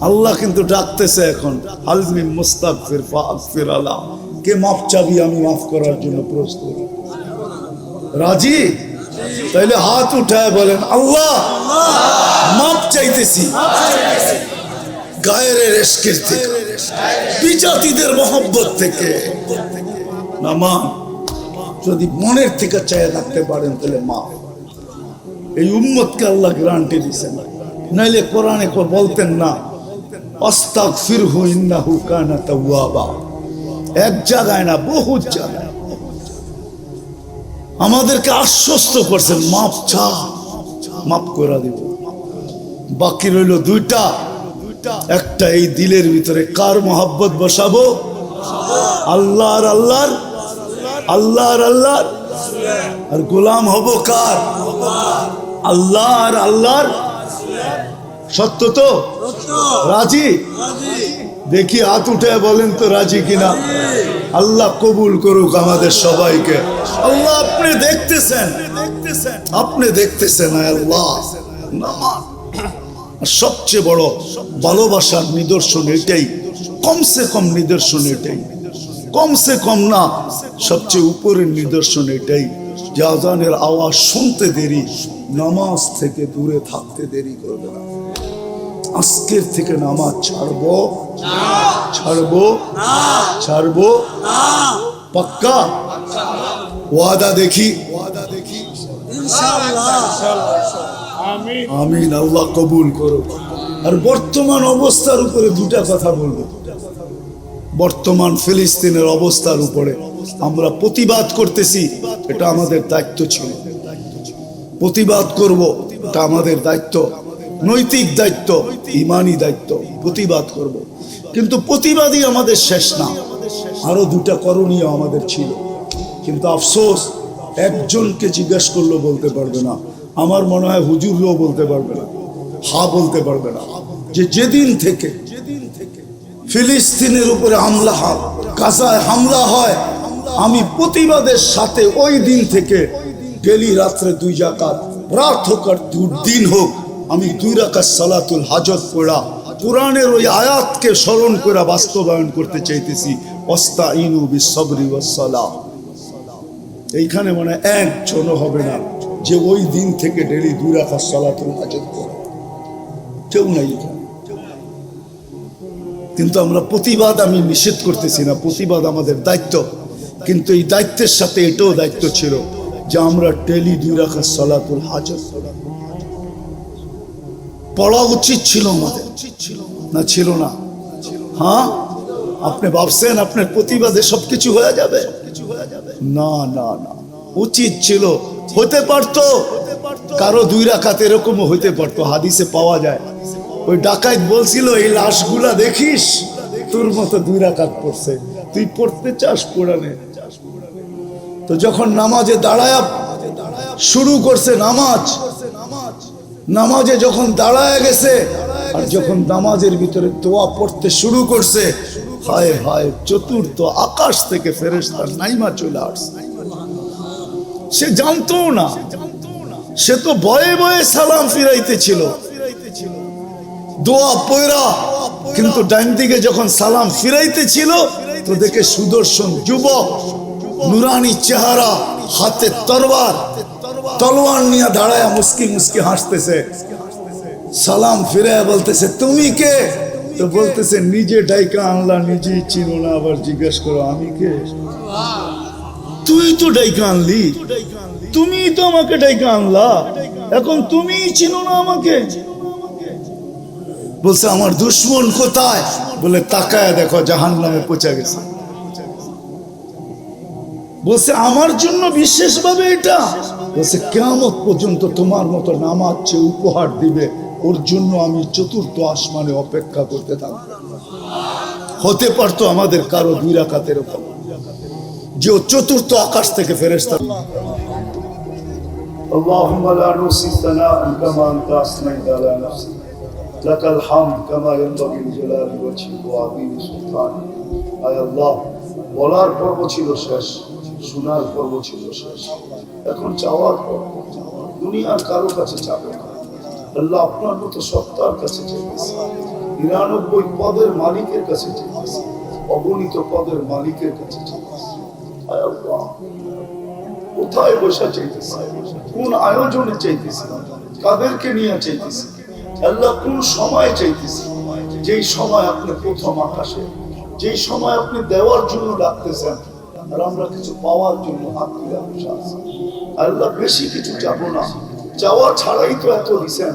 আল্লাহ কিন্তু ডাকতেছে এখন, হালমি মুস্তাগফির ফাগফির আলা, কে মাফ চাবি, আমি মাফ করার জন্য প্রস্তুত। রাজি? তাইলে হাত উঠায় বলেন আল্লাহ মাফ চাইতেছি, গায়ের ইশকের থেকে, বিজাতিদের মহব্বত থেকে। নামান যদি মনের থেকে চায় রাখতে পারেন তাহলে মাফ। এই উম্মতকে আল্লাহ গ্যারান্টি দিয়েছেন, নাইলে কোরআনে বলতেন না আস্তাগফিরহু ইন্নাহু কানা তাওয়াবা। এক জায়গায় না, বহু জায়গায় আমাদেরকে আশ্বস্ত করছেন, মাফ চা, মাফ করে দিব। বাকি রইল 2টা, একটা এই দিলের ভিতরে কার মহব্বত বসাবো? আল্লাহর, আল্লাহর, আল্লাহর, আল্লাহর। আর গোলাম হব কার? আল্লাহর, আল্লাহর। সত্য তো? রাজি? দেখি হাত উঠে বলেন তো রাজি কিনা। আল্লাহ কবুল করুক আমাদের সবাইকে। আল্লাহ আপনি দেখতেছেন, আপনি দেখতেছেন আল্লাহ। সবচেয়ে বড় ভালোবাসার নিদর্শন এটাই, কমসে কম নিদর্শন এটাই, কমসে কম না, সবচেয়ে উপরের নিদর্শন এটাই যে আজানের আওয়াজ শুনতে দেরি, নামাজ থেকে দূরে থাকতে দেরি করবে না। আজকের থেকে নামাজ ছাড়বো, ছাড়বো, ছাড়বো, পাক্কা ওয়াদা? দেখি, ওয়াদা দেখি, আমিন। আল্লাহ কবুল করো। আর বর্তমান অবস্থার উপরে 2টা কথা বলবো। বর্তমান ফিলিস্তিনের অবস্থার উপরে আমরা প্রতিবাদ করতেছি, এটা আমাদের দায়িত্ব ছিল। প্রতিবাদ করব, এটা আমাদের দায়িত্ব, নৈতিক দায়িত্ব, ইমানি দায়িত্ব। প্রতিবাদ করব, কিন্তু প্রতিবাদই আমাদের শেষ না, আরো 2টা করণীয় আমাদের ছিল। কিন্তু আফসোস, একজনকে জিজ্ঞাসা করলেও বলতে পারবে না। আমার মনে হয় হুজুরও বলতে পারবে না, হা বলতে পারবে না, যে যেদিন থেকে ফিলিস্তিনের উপরে হামলা হয়, গাজায় হামলা হয়, আমি প্রতিবাদের সাথে ওই দিন থেকে ডেলি রাত্রে 2 রাকাত, রাত হোক আর দিন হোক, আমি 2 রাকাত সালাতুল হাজত পড়া কোরআনের ওই আয়াতকে স্মরণ করে বাস্তবায়ন করতে চাইতেছি। ওয়াস্তাইনু বিস-সাবরি ওয়াস-সালাহ। এইখানে মানে একজনও হবে না যে ওই দিন থেকে ডেলি 2 রাকাত সালাতুল হাজত পড়ে, কেউ নাই এখানে। কিন্তু আমরা প্রতিবাদ, আমি নিষেধ করতেছি না, প্রতিবাদ আমাদের দায়িত্ব, কিন্তু এই দায়িত্বের সাথে এটাও দায়িত্ব ছিল যে আমরা ডেলি 2 রাকাত সালাতুল হাজত পড়া উচিত ছিল আমাদের, না ছিল না? হ্যাঁ, আপনি ভাবছেন আপনার প্রতিবাদে সবকিছু হয়ে যাবে? না না না, উচিত ছিল, হতে পারতো, কারো 2 রাকাত এরকমও হইতে পারতো। হাদিসে পাওয়া যায়, ওই ডাকাত বলছিল এই লাশগুলা দেখিস, তোর মতো 2 রাকাত পড়ছে, তুই পড়তে চাস কোরআনে? তো যখন নামাজে দাঁড়ায় শুরু করছে নামাজ, নামাজে যখন দাঁড়ায় গেছে আর যখন নামাজের ভিতরে দোয়া পড়তে শুরু করছে, হায় হায়, চতুর্থ আকাশ থেকে ফেরেশতা নাইমা চলে আসছে। সে জানতো না, সে তো ভয়ে ভয়ে সালাম ফিরাইতেছিল দোয়া পয়রা, কিন্তু ডাইন দিকে যখন সালাম ফিরাইতেছিল তো দেখে সুদর্শন যুবক, নুরানি চেহারা, হাতে তলোয়ার নিয়ে দাঁড়ায় মুস্কি মুস্কি হাসতেছে। সালাম ফিরায় বলতেছে, তুমি কে? তো বলতেছে, নিজে ডাইকা আনলা, নিজেই চিনো না, আবার জিজ্ঞেস করো আমি কে? তুই তো ডাইকা আনলি, তুমি তো আমাকে ডাইকা আনলা, এখন তুমি চিনো না আমাকে? বলছে, আমার দুশ্মন কোথায়? বলে, তাকায় দেখো জাহান্নামে পৌঁছে গেছে। বলছে, আমার জন্য বিশেষভাবে এটা? বলছে, কিয়ামত পর্যন্ত তোমার মতো নামাজ যে উপহার দিবে ওর জন্য আমি চতুর্থ আসমানে অপেক্ষা করতে থাকবো। হতে পারতো আমাদের কারো 2 রাকাতের উপর যে ও চতুর্থ আকাশ থেকে ফেরেশতা। اللهم لا نحصي ثناء كما انت اثنيت على نفسك لك الحمد كما ينبغي لجلال وجهك وعظيم سلطانك। আয় আল্লাহ, বলার পর্ব ছিল শেষ, শোনার পর্ব ছিল শেষ, এখন চাওয়ার পর্ব। দুনিয়ার কারো কাছে চাবে না আল্লাহ, আপনার মতো সত্তার কাছে চাইতেছি, 99 পদের মালিকের কাছে চাইতেছি, অগণিত পদের মালিকের কাছে চাইতেছি। আয় আল্লাহ, কোথায় বসা চাইতেছি, কোন আয়োজনে চাইতেছি, কাদেরকে নিয়ে চাইতেছি আল্লাহ, কোন সময় চাইতেছি, যেই সময় আপনি প্রথম আকাশে, যেই সময় আপনি দেওয়ার জন্য ডাকতেছেন আর আমরা কিছু পাওয়ার জন্য হাত তুলে বসে আছি। আল্লাহ, বেশি কিছু চাবো না, চাওয়া ছাড়াই তো এত দিছেন,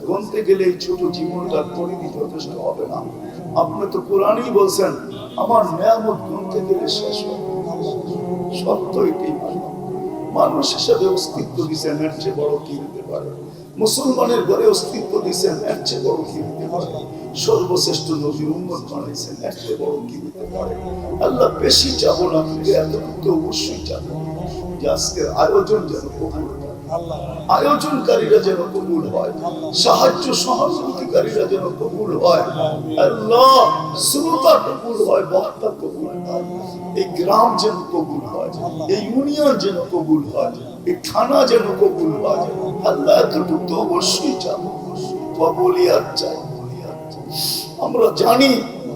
গুনতে গেলে এই ছোট জীবনটার পরিধি যথেষ্ট হবে না। আপনি তো কোরআনই বলছেন, আমার নেয়ামত গুনতে গেলে শেষ হবে। সত্য এটাই, মানুষ হিসাবে অস্তিত্ব দিচ্ছেন, এর চেয়ে বড় কি হতে পারে? মুসলমানের ঘরে অস্তিত্ব দিচ্ছেন, এর চেয়ে বড় কি হতে পারে? সর্বশ্রেষ্ঠ নবীর উম্মত বানাইছেন, এর চেয়ে বড় কি হতে পারে? আল্লাহ, বেশি চাবো না, কিন্তু এতটুকু অবশ্যই চাবো যে আজকের আয়োজন যেন কবুল হয়, আয়োজনকারীরা যেন কবুল হয়, সাহায্য সহযোগিতাকারীরা যেন কবুল হয়। আল্লাহ, শ্রোতা কবুল হয়, বক্তা কবুল হয়, এই গ্রাম যেন কবুল হয়, এই ইউনিয়ন যেন কবুল হয়, এই থানা যেন কবুল হয়। আল্লাহ, এতটুকু তো অবশ্যই চাবো, কবুলিয়াত চাই। আমরা জানি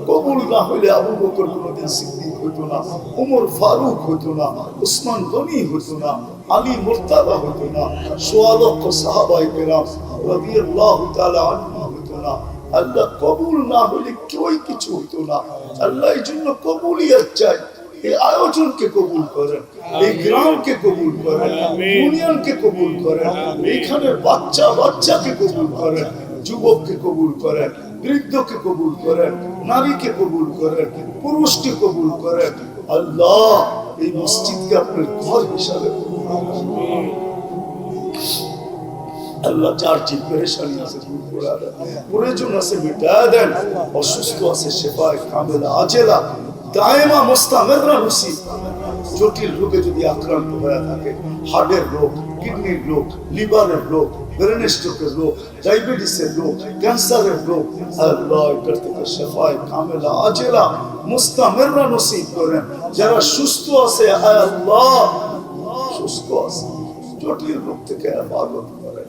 কবুল না হইলে আবু বকর কোনদিন সিদ্দিক হইতো না, উমর ফারুক হইতো না, উসমান গনি হইতো না, আলী মুর্তাদা হইতো না, ১৬ লক্ষ সাহাবায়ে কেরাম রাদিয়াল্লাহু তাআলা আনহুম হইতো না। আল্লাহ, কবুল না হইলে কেউই কিছু হইতো না। আল্লাহ, এই জন্য কবুলিয়ত চাই। এই আয়োজনকে কবুল করেন, এই গ্রামকে কবুল করেন, ইউনিয়নকে কবুল করেন, এইখানের বাচ্চাকে কবুল করেন, যুবককে কবুল করেন, বৃদ্ধকে কবুল করেন, নারীকে কবুল করেন, পুরুষকে কবুল করেন। আল্লাহ, এই মসজিদকে আপনার ঘর হিসাবে কবুল করেন। আল্লাহ, যার যে পেরেশানি আছে দূর করে দেন, প্রয়োজন আছে মিটায় দেন, অসুস্থ আছে শেফায়ে কামেলা আজেলা দায়েমা মুস্তামিররা নসিব। জটিল রোগে যদি আক্রান্ত হয়ে থাকে, হার্টের রোগ, কিডনির রোগ, লিভারের রোগ, ব্রেন স্ট্রোকের রোগ, ডায়াবেটিসের রোগ, ক্যান্সারের রোগ, আল্লাহ, এটার থেকে শেফায়ে কামেলা আজেলা মুস্তামিররা নসিব করেন। যারা সুস্থ আছে, আয় আল্লাহ, সুস্থ আছে, জটিল রোগ থেকে হেফাজত করেন।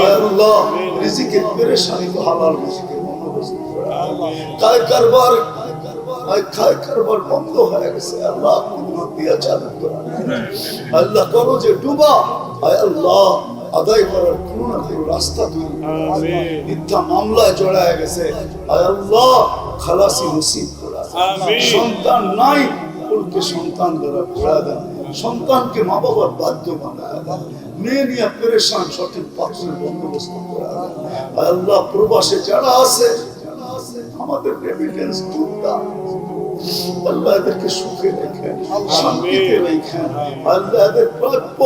আয় আল্লাহ, রিজিকের পেরেশানি তো হালাল রিজিকের বন্দোবস্ত করেন। কারবার বন্ধ হয়ে গেছে, আল্লাহ, কুদরত দিয়া চালু করেন। আল্লাহ, করো যে ডুবা, আয় আল্লাহ, আদায় করার কোনো না কোনো রাস্তা তৈরি করেন। মিথ্যা মামলায় জড়ায় গেছে, আয় আল্লাহ, খালাসি নসিব করেন। সন্তান নাই, ওকে সন্তান দ্বারা ঘোরা দেন, সন্তানকে মা বাবার বাধ্য বানায় দেন, মেয়ে নিয়ে পেরেশান, সঠিক পাত্রের বন্দোবস্ত করে দেন। আল্লাহ, প্রবাসে যারা আছে, আমাদের রেমিটেন্স দুর্দান্ত, আল্লাহ, এদেরকে সুখে রেখেন, শান্তিতে রেখেন। আল্লাহ, এদের প্রাপ্য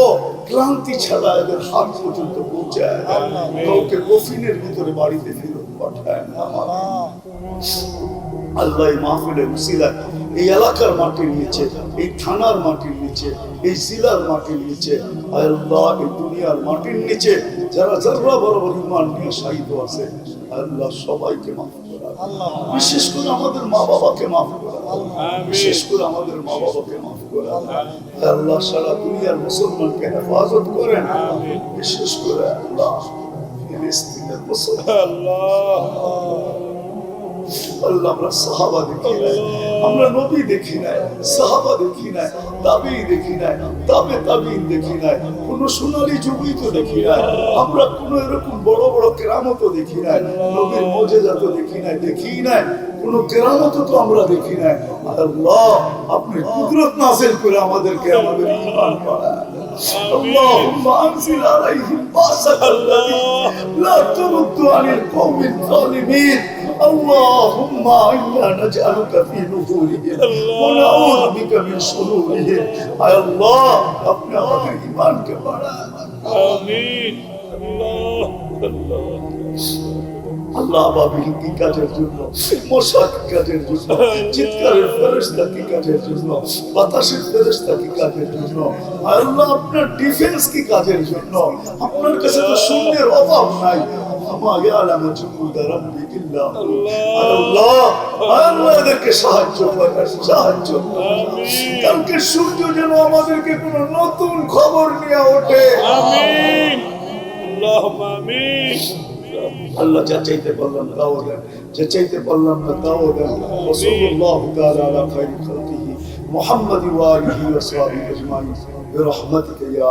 ক্লান্তি ছাড়া এদের হাত পর্যন্ত পৌঁছায় দেন। কাউকে কফিনের ভিতরে বাড়িতে ফেরত পাঠায় না। আল্লাহ, এই মাহফিলের উসিলায় এই এলাকার মাটির নিচে, এই থানার মাটির নিচে, এই জেলার মাটির নিচে, আল্লাহ এই দুনিয়ার মাটির নিচে যারা যারা বরাবর ঈমান নিয়ে শাহিদ আছে, আল্লাহ সবাইকে মাফ করা, বিশেষ করে আমাদের মা বাবাকে মাফ করা, বিশেষ করে আমাদের মা বাবাকে মাফ করা। আল্লাহ সারা দুনিয়ার মুসলমানকে হেফাজত করেন, বিশেষ করে আল্লাহ ফিলিস্তিনের মুসলমান। আল্লাহ আমরা সাহাবা দেখি নাই, আমরা নবী দেখি নাই, সাহাবা দেখি নাই, তাবেঈ দেখি নাই, তাবেঈন দেখি নাই, কোন সোনালী যুগই তো দেখি নাই, আমরা কোন এরকম বড় বড় কেরামত দেখি নাই, নবীর মুজিজা তো দেখি নাই, কোন কেরামত তো আমরা দেখি নাই। আল্লাহ আপনি কুদরত নাযিল করে আমাদেরকে আমাদের ঈমান বাড়ান। اللهم انزل عليهم بأسك الذي لا ترد عن القوم الظالمين. اللهم انا نجعلك في نفورهم ونعوذ بك من شرورهم. اي الله अपने আমাদের ঈমানকে বাড়ান। আমিন। আল্লাহ আবাবিল কি কাজের জন্য, মশাক কাজের জন্য, চিৎকারের ফেরেশতা কি কাজের জন্য, বাতাসের ফেরেশতা কি কাজের জন্য, আল্লাহ আপনার ডিফেন্স কি কাজের জন্য। আপনার কাছে তো শূন্যের অভাব নাই। এদেরকে সাহায্য করেন, সাহায্য করেন। কালকে সূর্য যেন আমাদেরকে কোন নতুন খবর নিয়ে ওঠে। আমিন। আল্লাহুম্মা আমিন। আল্লাহ যা চাইতে পারলাম তাও দেন, যা চাইতে পারলাম না তাও দেন। সাল্লাল্লাহু তাআলা আলা খায়রি খালকিহি মুহাম্মাদি ওয়া আলিহি ওয়া সাহবিহি আজমাইন বিরহমাতিকা ইয়া